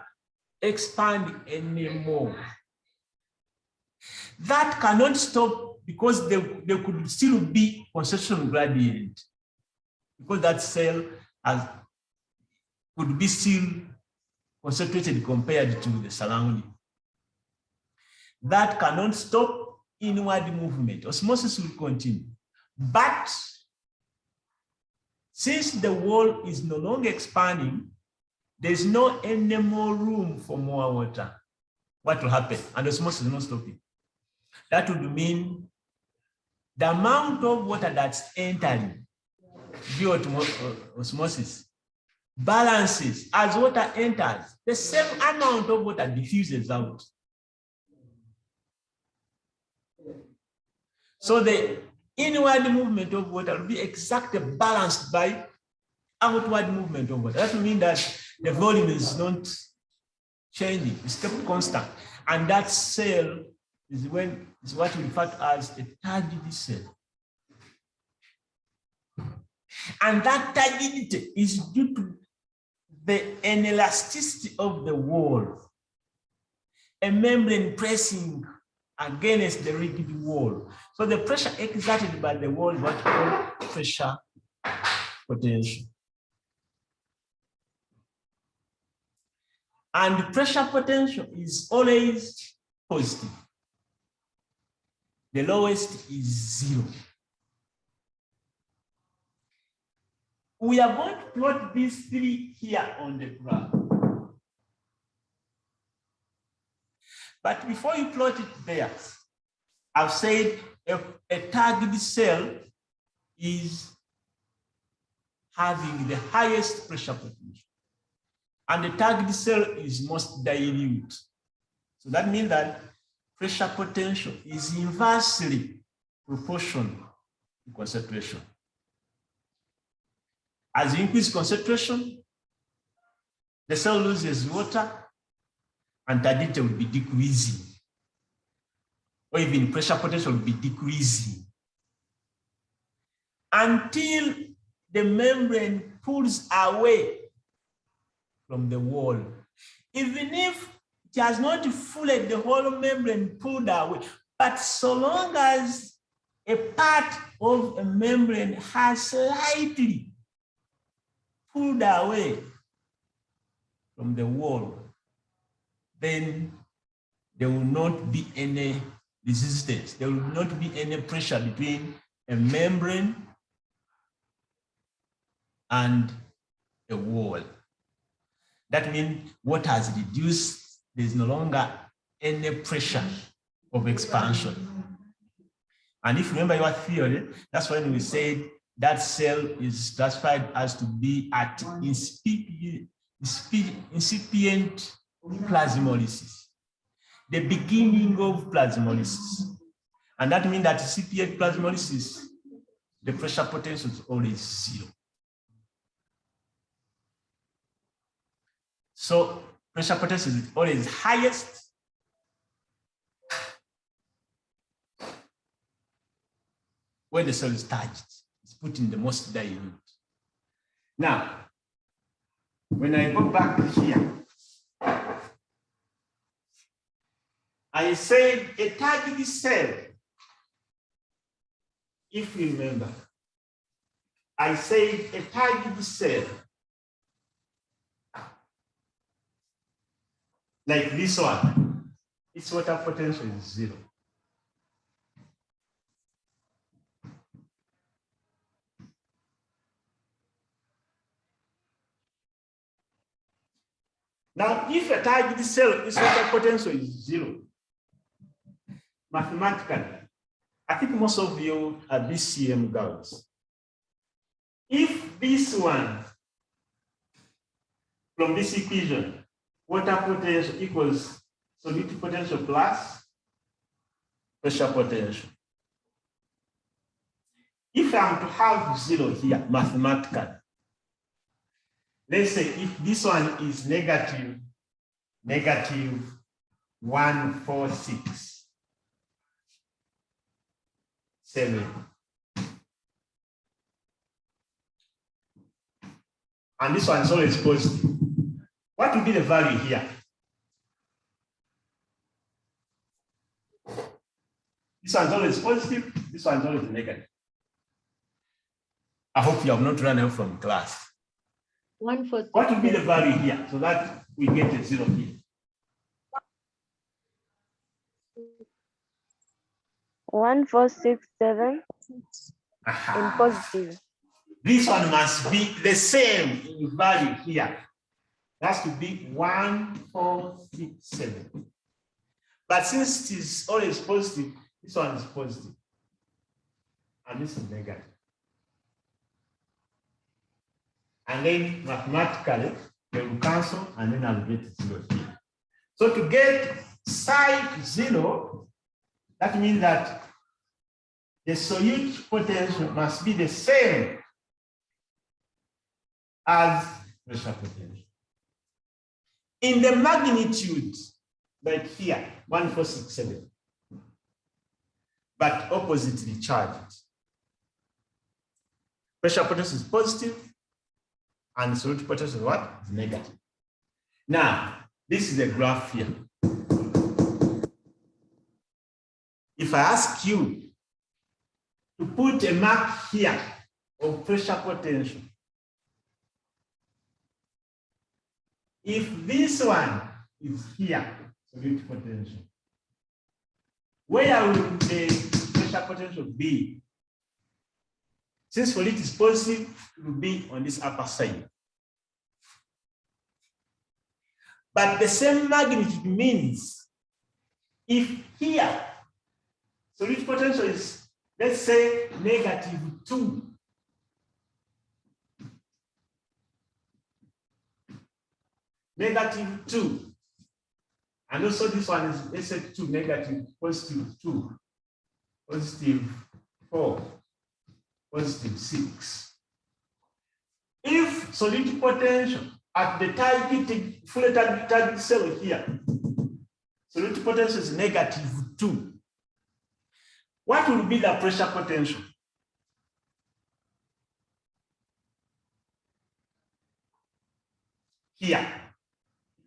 expand anymore, that cannot stop because there could still be concentration gradient, because that cell could be still concentrated compared to the surrounding. That cannot stop inward movement. Osmosis will continue. But since the wall is no longer expanding, there's no any more room for more water. What will happen? And osmosis is not stopping. That would mean the amount of water that's entering via osmosis balances. As water enters, the same amount of water diffuses out. So the inward movement of water will be exactly balanced by outward movement of water. That will mean that the volume is not changing, it's kept constant. And that cell is what we refer to as a turgid cell. And that turgidity is due to the inelasticity of the wall, a membrane pressing against the rigid wall. So the pressure exerted by the wall is what we call pressure potential. And pressure potential is always positive. The lowest is 0. We are going to plot these 3 here on the graph. But before you plot it there, I've said a target cell is having the highest pressure potential. And the target cell is most dilute. So that means that pressure potential is inversely proportional to concentration. As you increase concentration, the cell loses water and turgidity will be decreasing. Or even pressure potential will be decreasing until the membrane pulls away from the wall. Even if it has not fully the whole membrane pulled away, but so long as a part of a membrane has slightly pulled away from the wall, then there will not be any resistance. There will not be any pressure between a membrane and a wall. That means water has reduced. There's no longer any pressure of expansion. And if you remember your theory, that's when we said that cell is classified as to be at incipient plasmolysis, the beginning of plasmolysis. And that means that incipient plasmolysis, the pressure potential is always 0. So pressure potential is always highest when the cell is turgid. It's put in the most dilute. Now, when I go back here, I said a turgid cell, if you remember, I said a turgid cell, like this one, its water potential is 0. Now, if a turgid cell, its water potential is 0, mathematically, I think most of you are BCM girls. If this one, from this equation, water potential equals solute potential plus pressure potential. If I'm to have 0 here, mathematically, let's say if this one is negative 146.7, and this one is always positive, what will be the value here? This one is always positive, this one is always negative. I hope you have not run out from class. 146. What will be the value here so that we get a 0 here? 1467 in Aha. positive. This one must be the same in value here. It has to be 1467. But since it is always positive, this one is positive. And this is negative. And then mathematically, they will cancel and then I'll get 0 here. So to get psi 0, that means that the solute potential must be the same as pressure potential. In the magnitude, like here, 1467, but oppositely charged. Pressure potential is positive, and solute potential is what? It's negative. Now, this is a graph here. If I ask you to put a mark here of pressure potential, if this one is here, solute potential, where will the pressure potential be? Since solute is positive, it will be on this upper side. But the same magnitude means if here solute potential is, let's say, -2, -2, and also this one is, let's say, 2, negative, +2, +4, +6. If solute potential at the target, fully target cell here, solute potential is -2, what will be the pressure potential? Here.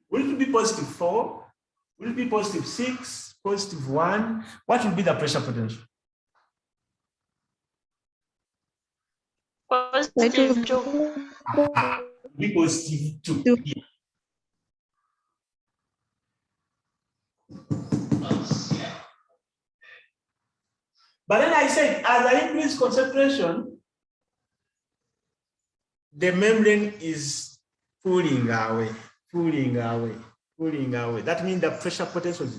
Will it be +4? Will it be +6? +1? What will be the pressure potential? +2. Be +2 here. But then I said, as I increase concentration, the membrane is pulling away. That means the pressure potential is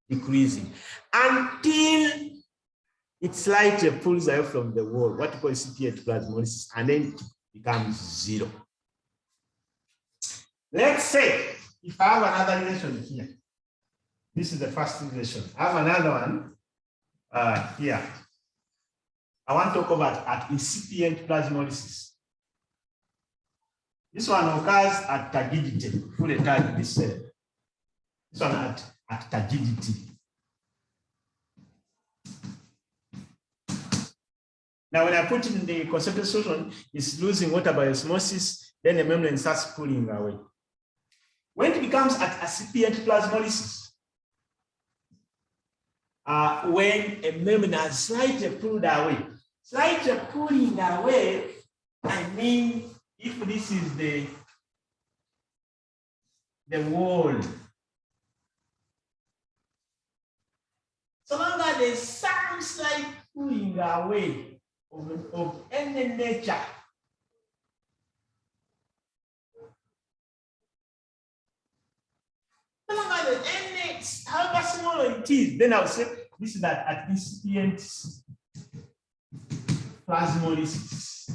decreasing until it slightly pulls away from the wall, what we call incipient plasmolysis, and then it becomes 0. Let's say if I have another relation here, this is the first relation. I have another one here. I want to talk about at incipient plasmolysis. This one occurs at turgidity, fully turgid this cell. This one at turgidity. Now, when I put in the concentrated solution, it's losing water by osmosis, then the membrane starts pulling away. When it becomes at incipient plasmolysis, when a membrane has slightly pulled away, slightly pulling away, I mean, if this is the wall, so long as there's some slight pulling away of any nature, so long as there's any, however small it is, then I'll say this is at incipient plasmolysis.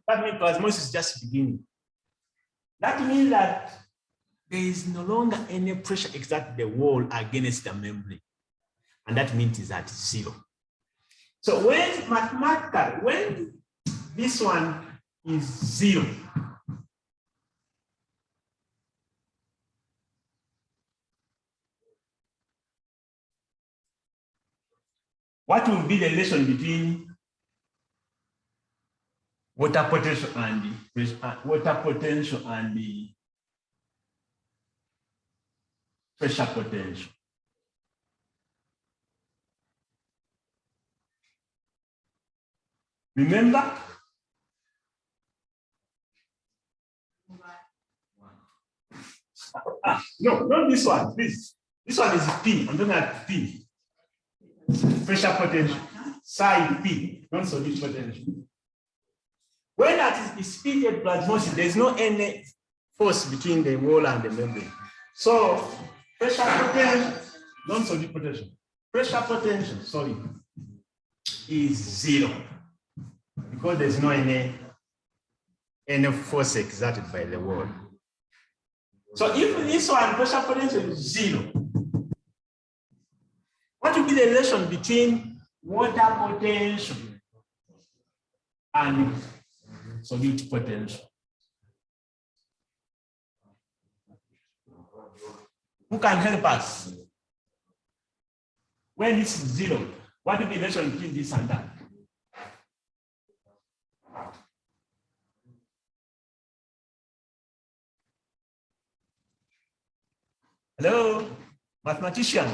That means plasmolysis is just beginning. That means that there is no longer any pressure exerted the wall against the membrane. And that means it's at 0. So when mathematically, when this one is 0, what will be the relation between water potential and the pressure potential? Remember? No, not this one, please. This one is P. I'm looking at P. Pressure potential. Psi P, non-solute potential. When that is speeded plasmosis, there's no any force between the wall and the membrane. So pressure potential, non-solute potential. Pressure potential, sorry, is 0 because there's no any force exerted by the wall. So if this one pressure potential is 0, what will be the relation between water potential and solute potential? Who can help us? When this is 0, what will be the relation between this and that? Hello, mathematician.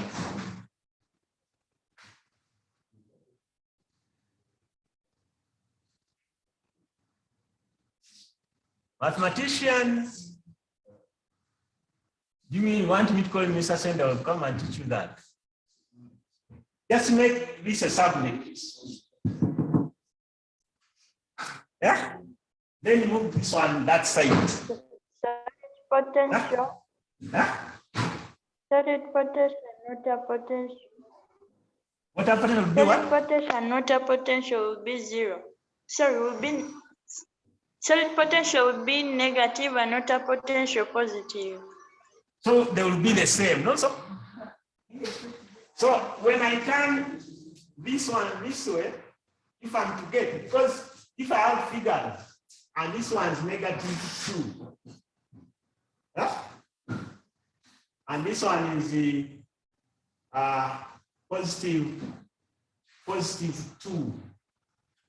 Mathematicians, do you want me to call Mr. Sender? I will come and teach you that. Just make this a subject. Yeah? Then move this one that side. Potential. Huh? Solute potential, not a potential. Water potential will be Solute what? potential, not a potential will be 0. Sorry, will be solute potential will be negative and not a potential positive. So they will be the same, no? So when I turn this one this way, if I'm to get, because if I have figures and this one is -2, yeah? And this one is the positive 2.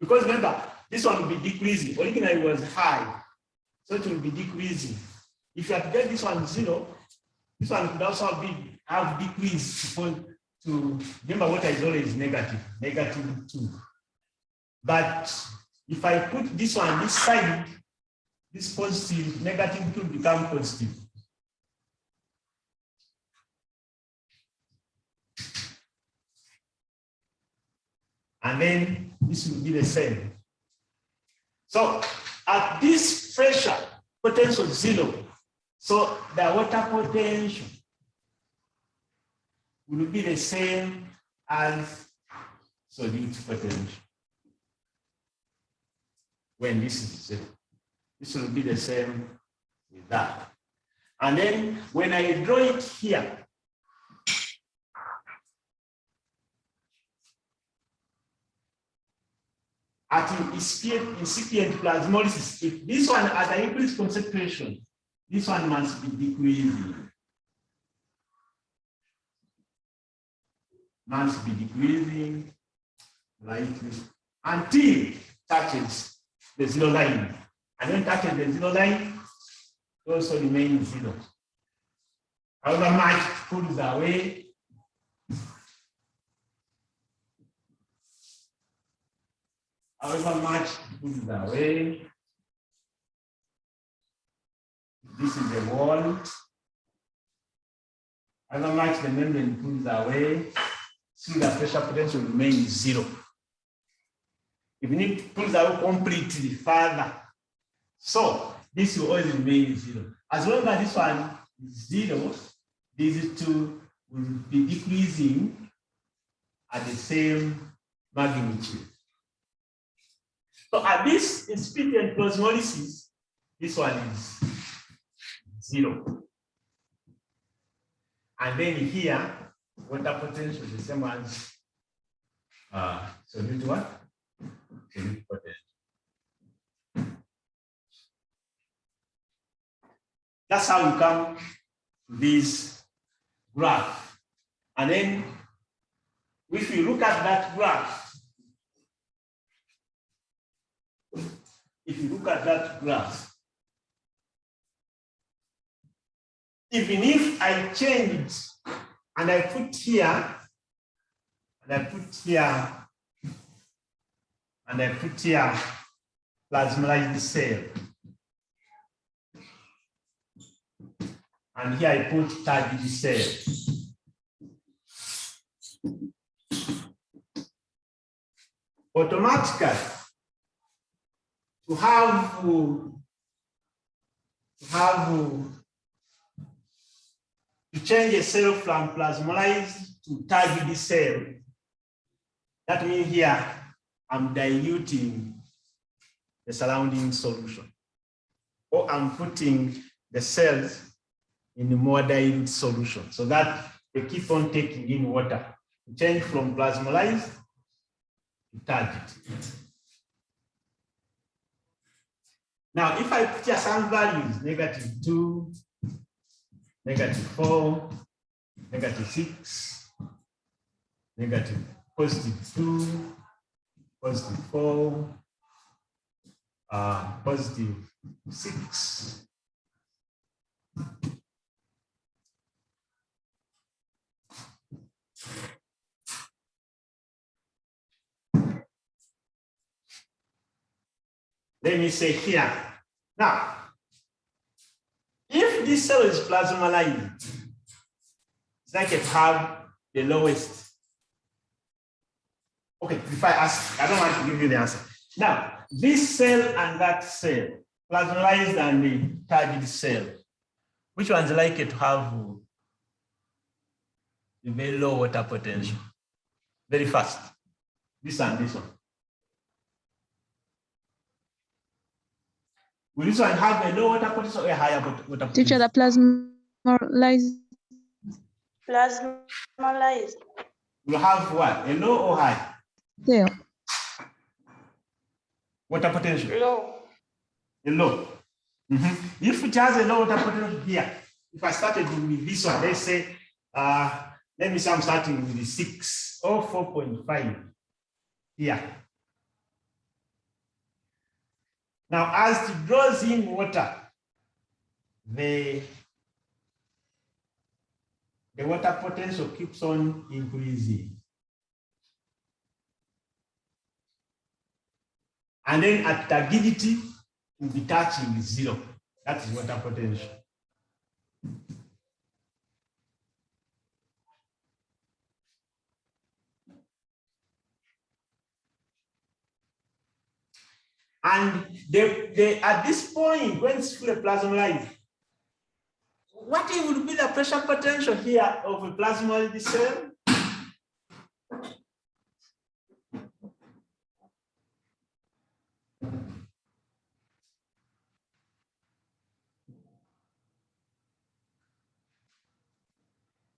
Because remember, this one will be decreasing. Originally it was high, so it will be decreasing. If you have to get this one 0, this one could also have decreased to remember water is always -2. But if I put this one this side, this positive, -2 will become positive. And then this will be the same. So at this pressure, potential 0, so the water potential will be the same as solute potential. When this is 0, this will be the same with that. And then when I draw it here, at incipient plasmolysis, if this one at an increased concentration, this one must be decreasing. Must be decreasing lightly until it touches the 0 line. And when it touches the 0 line, it also remains 0. However much it pulls away, however much it pulls away, this is the wall. However much the membrane pulls away, still the pressure potential remains 0. Even if it pulls away completely further, so this will always remain 0. As long as this one is 0, these two will be decreasing at the same magnitude. So at this incipient plasmolysis, this one is 0. And then here, water potential is the same as solute what? Solute potential. That's how we come to this graph. And then if you look at that graph, even if I change it and I put here, and I put here, and I put here plasmolized cell, and here I put target cell, automatically to change a cell from plasmolized to target cell. That means here I'm diluting the surrounding solution, or I'm putting the cells in a more dilute solution so that they keep on taking in water to change from plasmolized to target. Now, if I put here some values, -2, -4, -6, +2, +4, +6. Let me say here. Now, if this cell is plasmolized, it's like it have the lowest. Okay, if I ask, I don't want to give you the answer. Now, this cell and that cell, plasmolized and the target cell, which one's likely to have a very low water potential? Very fast. This and this one. Will this one have a low water potential or a higher water potential? Teacher, the plasmolized. Plasmolized. You have what? A low or high? There. Water potential? Low. A low. If it has a low water potential here, if I started with this one, let's say, let me say I'm starting with the 6 or 4.5 here. Now, as it draws in water, the water potential keeps on increasing. And then at turbidity, will be touching 0. That is water potential. And at this point, when it's fully plasmolized, what would be the pressure potential here of a plasmolized cell?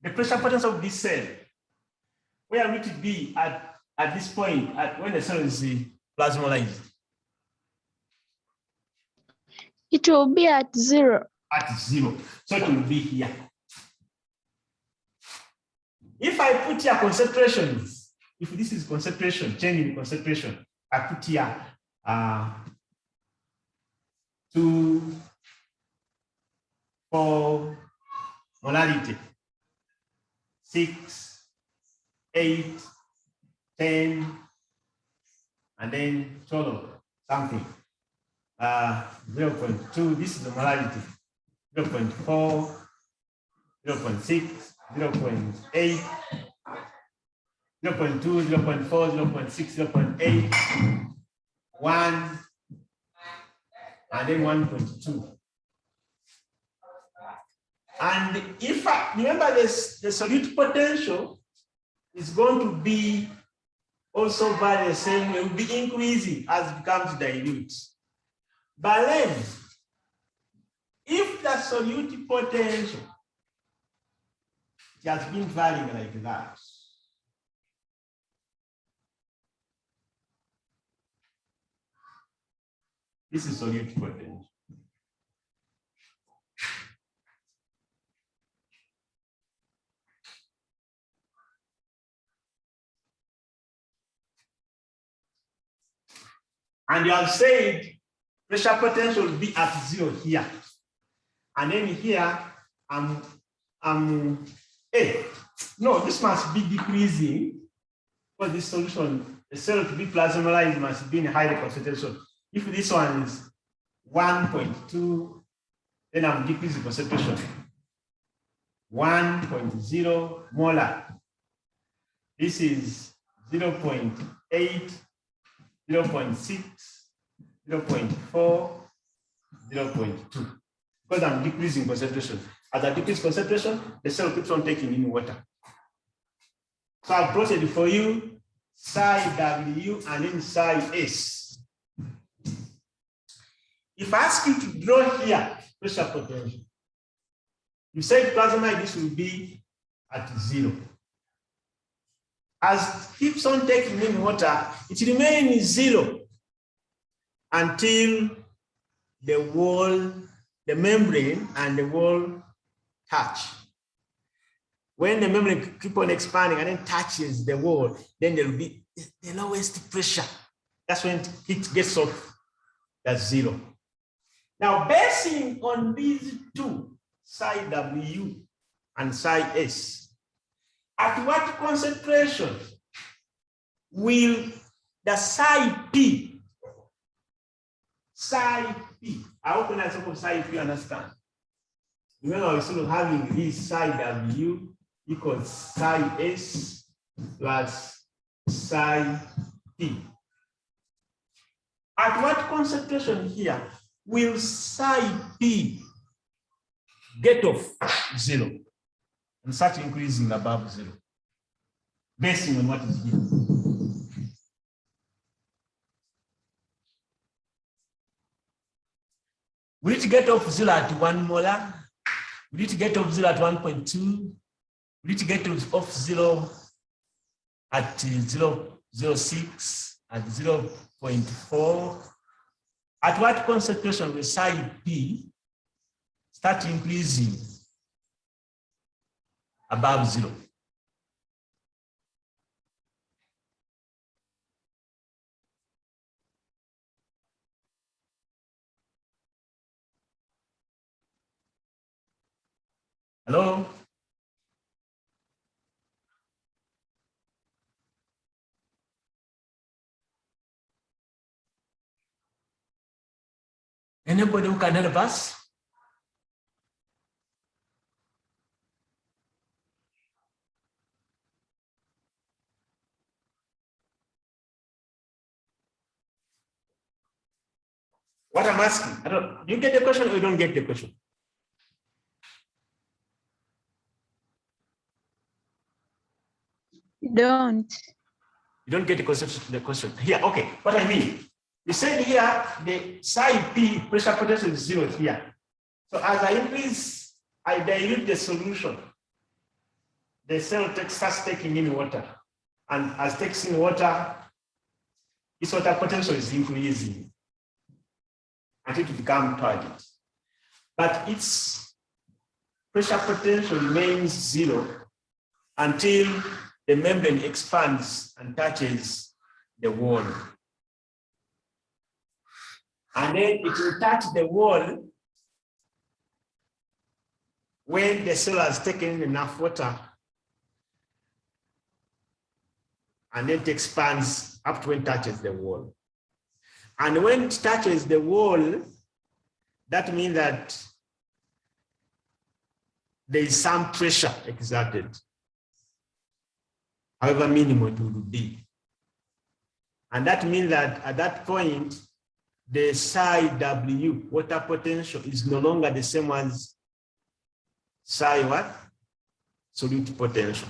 The pressure potential of this cell, where would it be at this point, when the cell is plasmolized? It will be at 0. At 0. So it will be here. If I put here concentrations, if this is concentration, change in concentration, I put here 2, 4 molarity, 6, 8, 10, and then 12 something. 0.2, this is the molarity. 0.4, 0.6, 0.8, 0.2, 0.4, 0.6, 0.8, 1, and then 1.2. And if I remember this, the solute potential is going to be also by the same way, will be increasing as it becomes dilute. But then, if the solute potential has been varying like that, this is solute potential. And you have said pressure potential will be at 0 here. And then here, no, this must be decreasing because this solution, the cell to be plasmolized must be in a higher concentration. If this one is 1.2, then I'm decreasing concentration. 1.0 molar. This is 0.8 0.6, 0.4, 0.2. Because I'm decreasing concentration. As I decrease concentration, the cell keeps on taking in water. So I've plotted for you psi W and then psi S. If I ask you to draw here pressure potential, you said plasma this will be at 0. As it keeps on taking in water, it remains 0 until the wall, the membrane and the wall touch. When the membrane keeps on expanding and then touches the wall, then there will be the lowest pressure. That's when it gets off, that's 0. Now, basing on these two, psi W and psi S, at what concentration will the psi P, I hope when I talk of psi P, you understand. Remember, we're still having this psi W equals psi S plus psi P. At what concentration here will psi P get off 0 and start increasing above 0, basing on what is here? Will it get off 0 at 1 molar? Will it get off 0 at 1.2? Will it get off 0 at 0.06, at 0.4? At what concentration will psi P start increasing above 0? Hello? Anybody who can help us? What I'm asking, do you get the question or you don't get the question? You don't. You don't get the question. Here, okay, what I mean. You said here the psi P pressure potential is 0 here. So as I increase, I dilute the solution. The cell starts taking in water. And as it takes in water, its water potential is increasing until it becomes target. But its pressure potential remains 0 until the membrane expands and touches the wall. And then it will touch the wall when the cell has taken enough water, and then it expands up to when it touches the wall. And when it touches the wall, that means that there is some pressure exerted, however minimal it will be. And that means that at that point, the psi W, water potential, is no longer the same as psi what? Solute potential.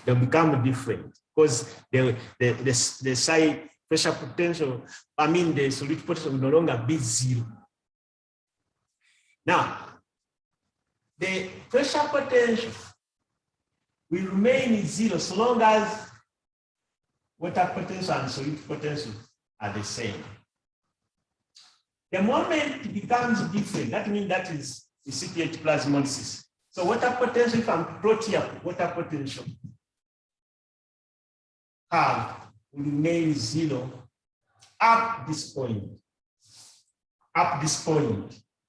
They'll become different because the psi pressure potential, the solute potential will no longer be 0. Now, the pressure potential will remain 0 so long as water potential and solute potential are the same. The moment it becomes different, that means that is incipient plasmolysis. So water potential, if I'm plot here, water potential curve will remain 0 up this point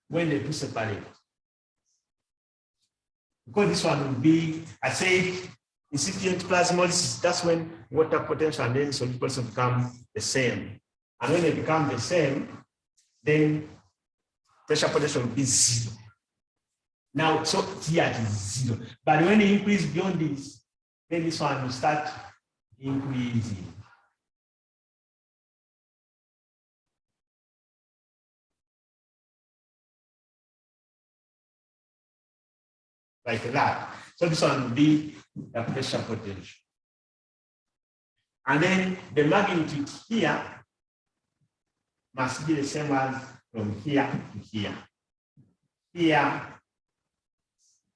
when the two separate. Because this one will be, I said, incipient plasmolysis, that's when water potential and then solute potential become the same. And when they become the same, then pressure potential will be 0. Now, so here it is 0. But when you increase beyond this, then this one will start increasing. like that. So this one will be the pressure potential. And then the magnitude here must be the same as from here to here. Here,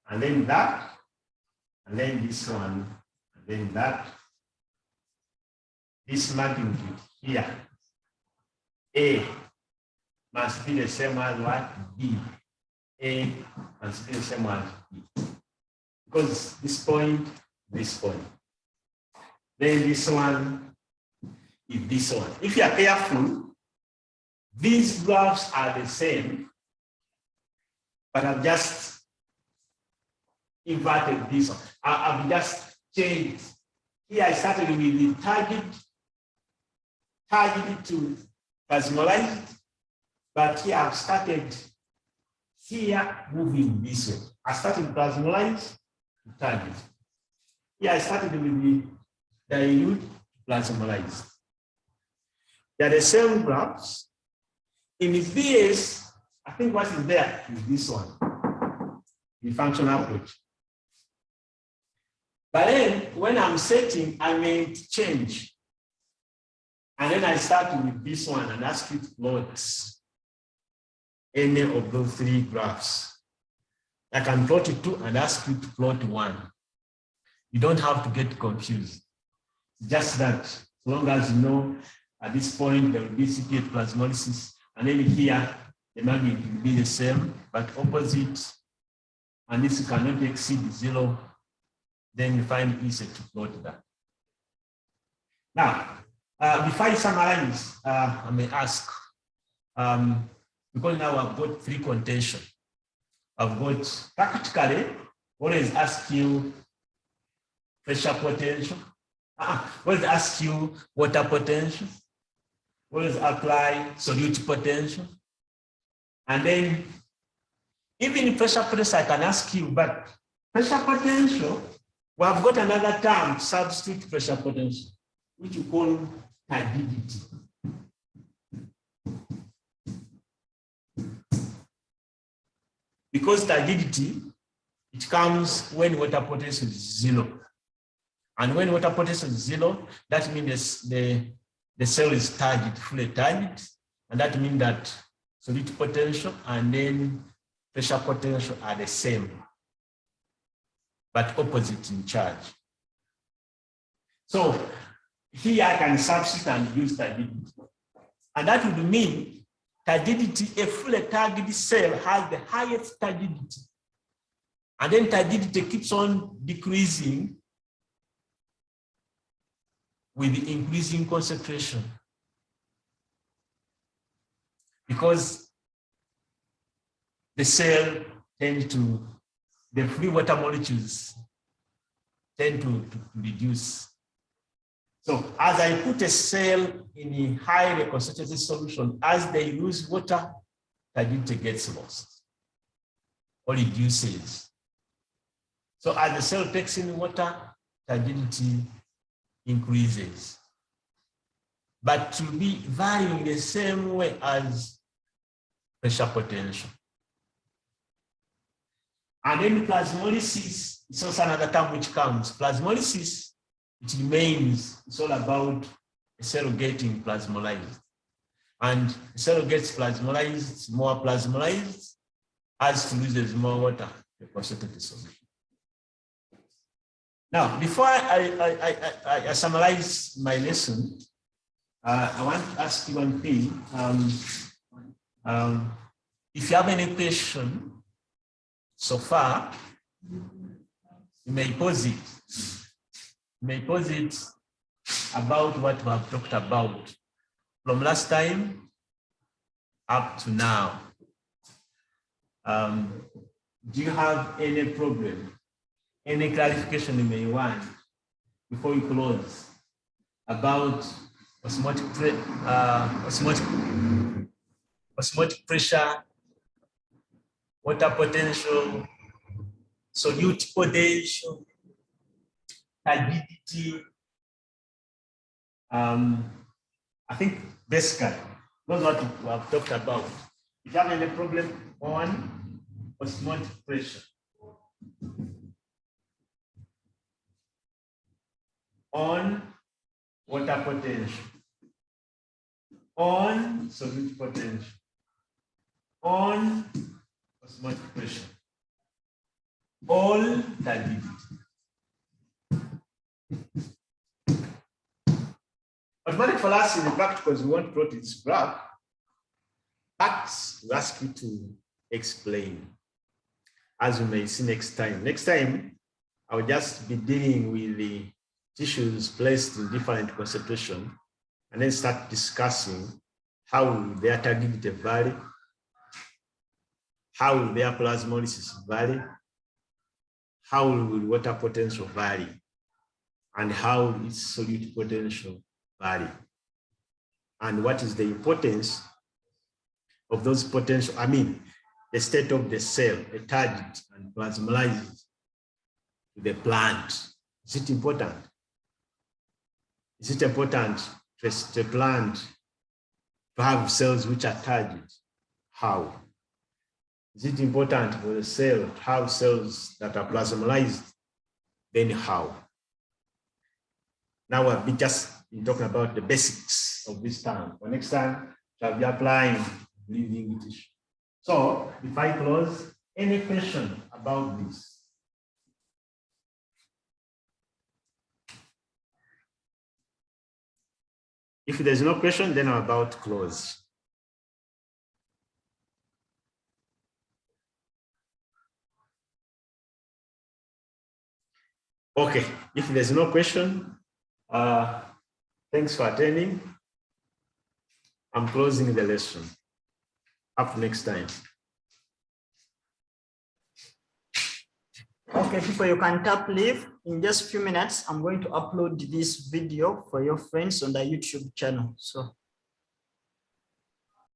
and then that, and then this one, and then that. This magnitude here, A, must be the same as what? B. A must be the same as B. Because this point. Then this one is this one. If you are careful, these graphs are the same, but I've just inverted this one. I've just changed. Here I started with the target to plasmolized, but here I've started here moving this way. I started plasmolized to target. Here I started with the dilute plasmolized. They're the same graphs. In the VS, I think what is there is this one, the functional approach. But then when I'm setting, I may change. And then I start with this one and ask you to plot any of those three graphs. I can plot 2 and ask you to plot 1. You don't have to get confused. Just that, as long as you know at this point there will be CPH plasmolysis, and then here the magnitude will be the same but opposite, and this cannot exceed 0. Then you find it easy to plot that. Now, before I summarize, I may ask, because now I've got 3 contention. I've got practically always ask you pressure potential, always ask you water potential, always apply solute potential. And then even in pressure potential, I can ask you, but pressure potential, we have got another term, substitute pressure potential, which you call turbidity. Because turbidity, it comes when water potential is 0. And when water potential is 0, that means the cell is turgid, fully turgid. And that means that solute potential and then pressure potential are the same, but opposite in charge. So here I can substitute and use turbidity. And that would mean turbidity, a fully turgid cell has the highest turbidity. And then turbidity keeps on decreasing with the increasing concentration. Because the cell tends to, the free water molecules tend to reduce. So as I put a cell in a highly concentrated solution, as they lose water, turbidity gets lost or reduces. So as the cell takes in water, turbidity increases. But to be varying the same way as pressure potential. And then plasmolysis is also another term which comes. Plasmolysis, it remains, it's all about a cell getting plasmolized. And a cell gets plasmolized, more plasmolized, as to loses more water, the concentrated solution. Now, before I summarize my lesson, I want to ask you one thing. If you have any question so far, you may pose it. You may pose it about what we have talked about from last time up to now. Do you have any problem? Any clarification you may want before we close about osmotic pressure, water potential, solute potential, turbidity? I think basically those are what we have talked about. If you have any problem on osmotic pressure, on water potential, on solute potential, on osmotic pressure, all turbidity. Automatic for us in the practicals, we won't plot its graph, but we ask you to explain, as we may see next time. Next time, I'll just be dealing with the tissues placed in different concentration and then start discussing how will their turbidity vary, how will their plasmolysis vary, how will water potential vary, and how its solute potential vary, and what is the importance of those potential, the state of the cell, a turgid and plasmolyzed to the plant. Is it important? Is it important to a plant to have cells which are turgid? How? Is it important for the cell to have cells that are plasmolyzed? Then how? Now we'll be just talking about the basics of this term. For next time, shall be applying living tissue. So if I close, any question about this? If there's no question, then I'm about to close. Okay, if there's no question, thanks for attending. I'm closing the lesson. Up next time. Okay, people, you can tap leave. In just a few minutes, I'm going to upload this video for your friends on the YouTube channel. So